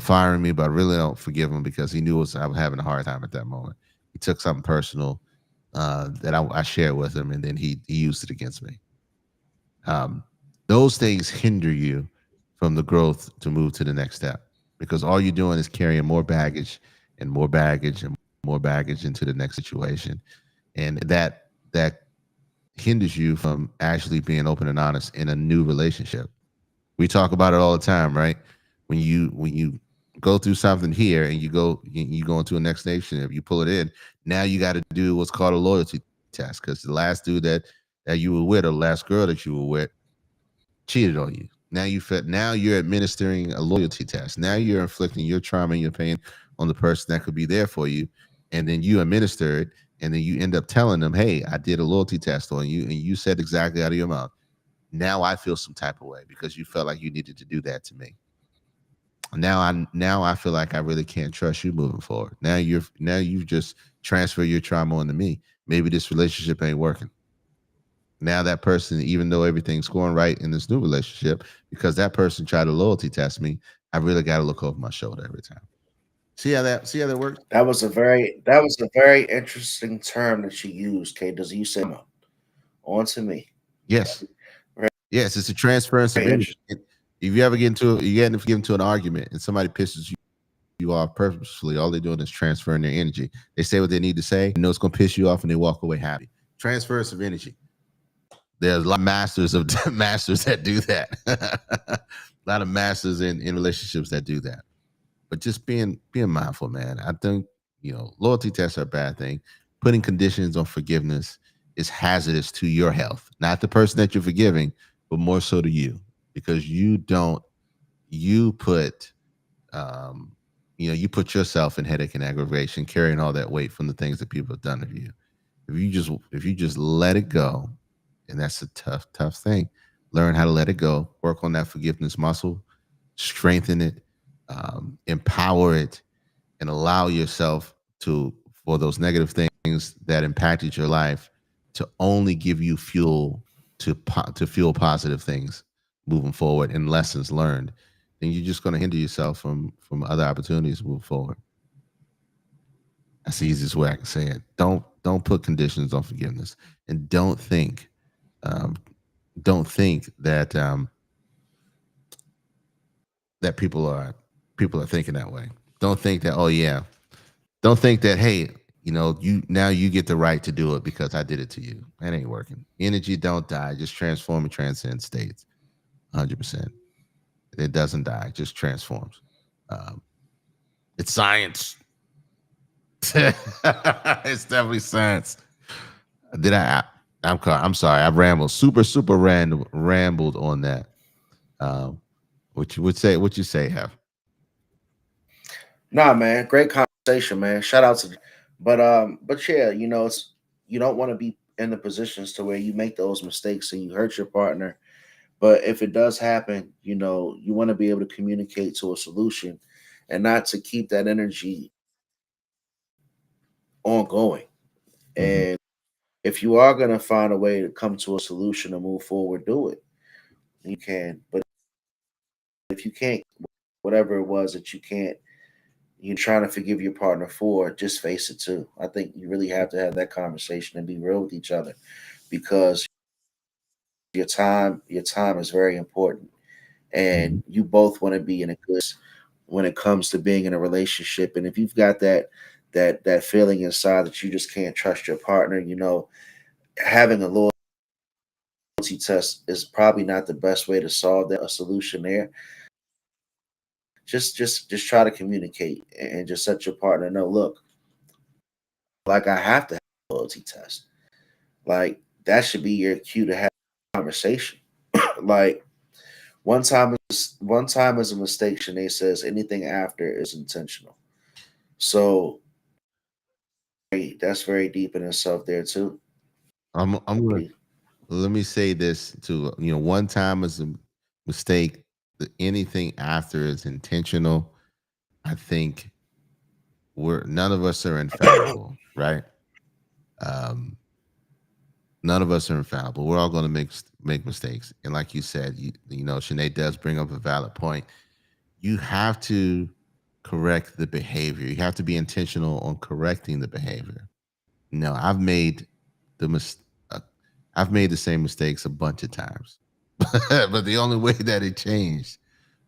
firing me, but I really don't forgive him because he knew I was having a hard time at that moment. He took something personal that I shared with him, and then he used it against me. um, those things hinder you from the growth to move to the next step because all you're doing is carrying more baggage and more baggage and more baggage into the next situation, and that hinders you from actually being open and honest in a new relationship. We talk about it all the time, right? When you go through something here and you go into a next nation, if you pull it in, now you got to do what's called a loyalty test because the last dude that you were with or the last girl that you were with cheated on you. Now you're administering a loyalty test. Now you're inflicting your trauma and your pain on the person that could be there for you. And then you administer it, and then you end up telling them, hey, I did a loyalty test on you, and you said exactly out of your mouth. Now I feel some type of way because you felt like you needed to do that to me. Now I feel like I really can't trust you moving forward. You've just transferred your trauma onto me. Maybe this relationship ain't working. Now that person, even though everything's going right in this new relationship, because that person tried to loyalty test me, I really got to look over my shoulder every time. See how that works? That was a very interesting term that you used, Kate. Does you say on to me? Yes. Very, Yes, it's a transference of very energy. interesting. If you ever get into an argument and somebody pisses you off purposefully, all they're doing is transferring their energy. They say what they need to say, and know it's gonna piss you off, and they walk away happy. Transference of energy. There's a lot of masters of masters that do that. A lot of masters in relationships that do that. But just being mindful, man. I think loyalty tests are a bad thing. Putting conditions on forgiveness is hazardous to your health, not the person that you're forgiving, but more so to you, because you put um, you put yourself in headache and aggravation, carrying all that weight from the things that people have done to you. If you just let it go, and that's a tough thing. Learn how to let it go. Work on that forgiveness muscle. Strengthen it. Empower it, and allow yourself to for those negative things that impacted your life to only give you fuel to fuel positive things moving forward and lessons learned. Then you're just going to hinder yourself from other opportunities to move forward. That's the easiest way I can say it. Don't put conditions on forgiveness, and don't think um, don't think that that people are thinking that way. Don't think that, oh yeah. Don't think that, hey, you now you get the right to do it because I did it to you. That ain't working. Energy don't die, just transform and transcend states. 100%. It doesn't die, it just transforms. Um, it's science. It's definitely science. Did I'm sorry. I rambled. Super rambled on that. Um, what you would say? What you say? Have Nah, man, great conversation, man. Shout out to, but yeah, it's you don't want to be in the positions to where you make those mistakes and you hurt your partner. But if it does happen, you want to be able to communicate to a solution, and not to keep that energy ongoing. Mhm. And if you are going to find a way to come to a solution and move forward, do it. You can. But if you can't, whatever it was that you can't, you're trying to forgive your partner for, just face it too. I think you really have to have that conversation and be real with each other, because your time is very important, and Mhm. you both want to be in a good when it comes to being in a relationship. And if you've got that feeling inside that you just can't trust your partner, having a loyalty test is probably not the best way to solve that. A solution there. Just try to communicate and just let your partner know, look, like, I have to have a loyalty test. Like, that should be your cue to have a conversation. Like, one time is a mistake. Shanae says anything after is intentional. So that's very deep in itself there too. I'm gonna let me say this too. One time is a mistake. Anything after is intentional. I think we're none of us are infallible, right? Um, None of us are infallible. We're all going to make mistakes, and like you said, Sinead does bring up a valid point. You have to correct the behavior. You have to be intentional on correcting the behavior. No, the mis- uh, I've made the same mistakes a bunch of times, but the only way that it changed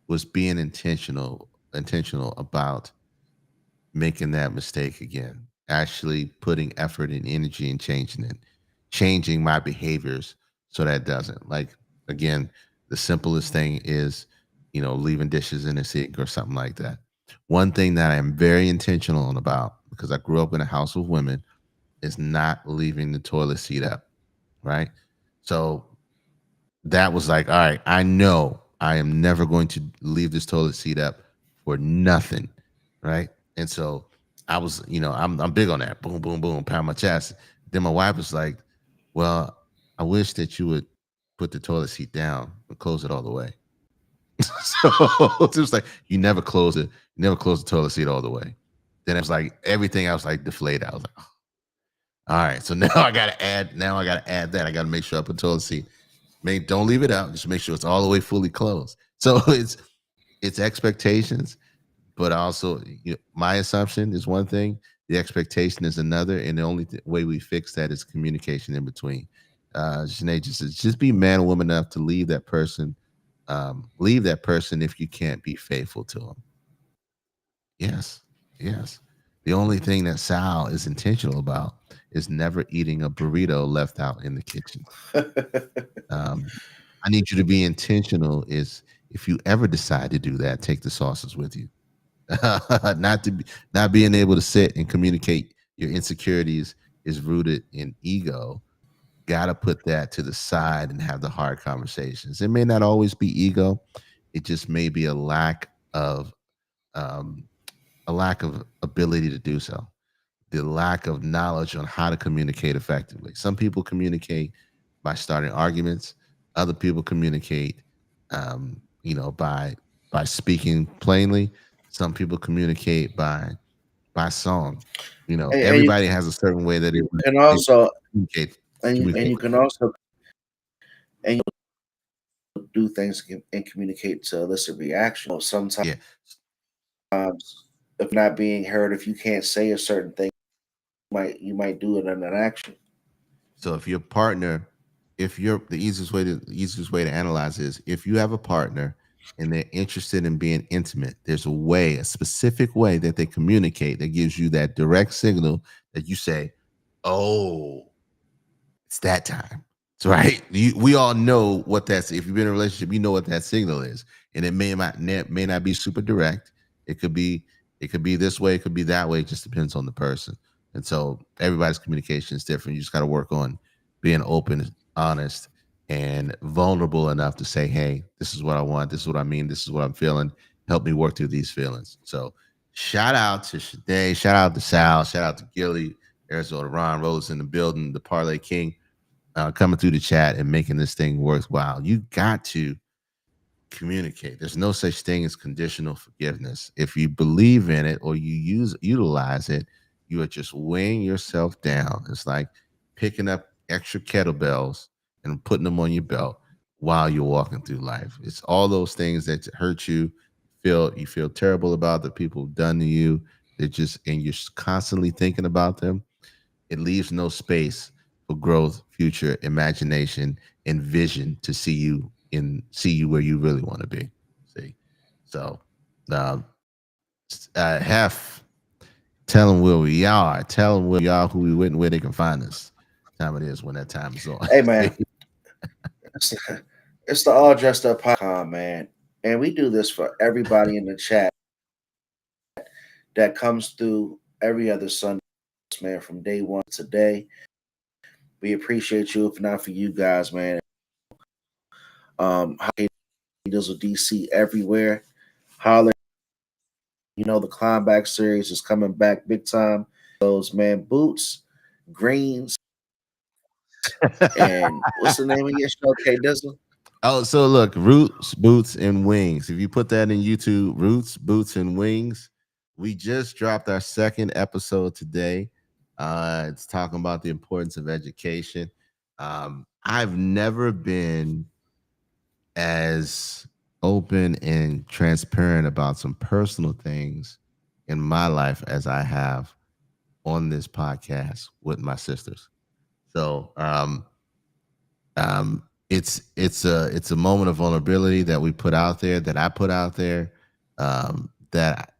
was being intentional about making that mistake again, actually putting effort and energy and changing it, changing my behaviors so that doesn't. Like, again, the simplest thing is, leaving dishes in a sink or something like that. One thing that I am very intentional on about, because I grew up in a house of women, is not leaving the toilet seat up. Right. So that was like, all right, I know I am never going to leave this toilet seat up for nothing, right? And so I'm big on that. Boom, boom, boom, pound my chest. Then my wife was like, well, I wish that you would put the toilet seat down and close it all the way. So it was like you never close the toilet seat all the way. Then it was like everything else like deflated. I was like, all right, so now I gotta add that. I gotta make sure I put toilet seat. Don't leave it out. Just make sure it's all the way fully closed. So it's expectations, but also my assumption is one thing, the expectation is another, and the only way we fix that is communication in between. Janae just says, just be man or woman enough to leave that person if you can't be faithful to them. Yes, yes. The only thing that Sal is intentional about is never eating a burrito left out in the kitchen. Um, I need you to be intentional. Is if you ever decide to do that, take the sauces with you. not to be not being able to sit and communicate your insecurities is rooted in ego. Got to put that to the side and have the hard conversations. It may not always be ego. It just may be um, a lack of ability to do so, the lack of knowledge on how to communicate effectively. Some people communicate by starting arguments. Other people communicate, by speaking plainly. Some people communicate by song. and you Everybody has a certain way that can they also communicate and communicate you with can people. also and you do things and communicate to elicit reaction. Sometimes, Yeah. if not being heard, if you can't say a certain thing, you might do it in an action. So if your partner if you're the easiest way to analyze is if you have a partner and they're interested in being intimate, there's a specific way that they communicate that gives you that direct signal that you say, oh, it's that time. That's right. We all know what that's. If you've been in a relationship, you know what that signal is, and it may not be super direct. It could be this way. It could be that way. It just depends on the person. And so everybody's communication is different. You just got to work on being open, honest, and vulnerable enough to say, "Hey, this is what I want. This is what I mean. This is what I'm feeling. Help me work through these feelings." So shout out to Shade. Shout out to Sal. Shout out to Gilly, Arizona, Ron Rose in the building, the Parlay King. Coming through the chat and making this thing worthwhile. You got to communicate. There's no such thing as conditional forgiveness. If you believe in it or you utilize it, you are just weighing yourself down. It's like picking up extra kettlebells and putting them on your belt while you're walking through life. It's all those things that hurt you, you feel terrible about that people have done to you. And you're constantly thinking about them. It leaves no space for growth, future, imagination, and vision to see you where you really want to be. See, so Hef, tell them where we are. Tell them where we are, who we went, and where they can find us. Time it is when that time is on. Hey man, it's the All Dressed Up podcast, man, and we do this for everybody in the chat that comes through every other Sunday, man, from day one to today. We appreciate you. If not for you guys, man. Dizzle DC everywhere. Holler. You know the Climbback series is coming back big time. Those man boots, greens, and what's the name of your show, K Dizzle? Oh, so look, Roots, Boots, and Wings. If you put that in YouTube, Roots, Boots, and Wings, we just dropped our second episode today. It's talking about the importance of education. I've never been as open and transparent about some personal things in my life as I have on this podcast with my sisters. So it's a moment of vulnerability that we put out there, that I put out there, that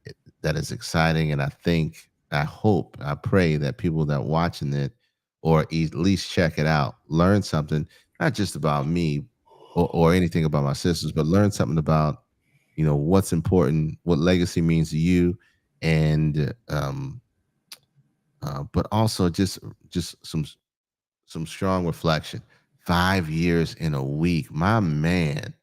is exciting, and I hope, I pray that people that watching it or at least check it out, learn something, not just about me or anything about my sisters, but learn something about, what's important, what legacy means to you, and but also just some strong reflection. 5 years in a week, my man.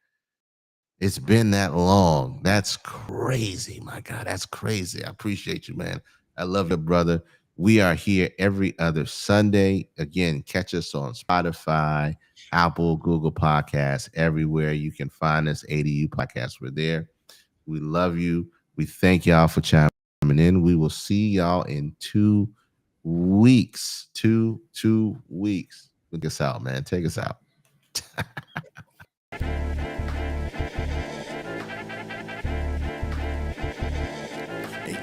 It's been that long. That's crazy. My God, that's crazy. I appreciate you, man. I love you, brother. We are here every other Sunday. Again, catch us on Spotify, Apple, Google Podcasts, everywhere you can find us. ADU Podcasts, we're there. We love you. We thank y'all for chiming in. We will see y'all in 2 weeks. 2 weeks. Look us out, man. Take us out.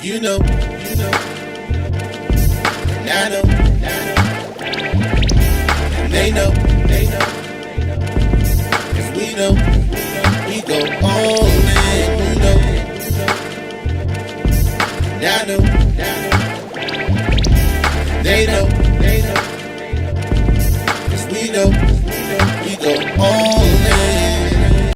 You know, and I know, and they know, cause we know, we go all in, you know, and I know, and they know, cause we know, we go all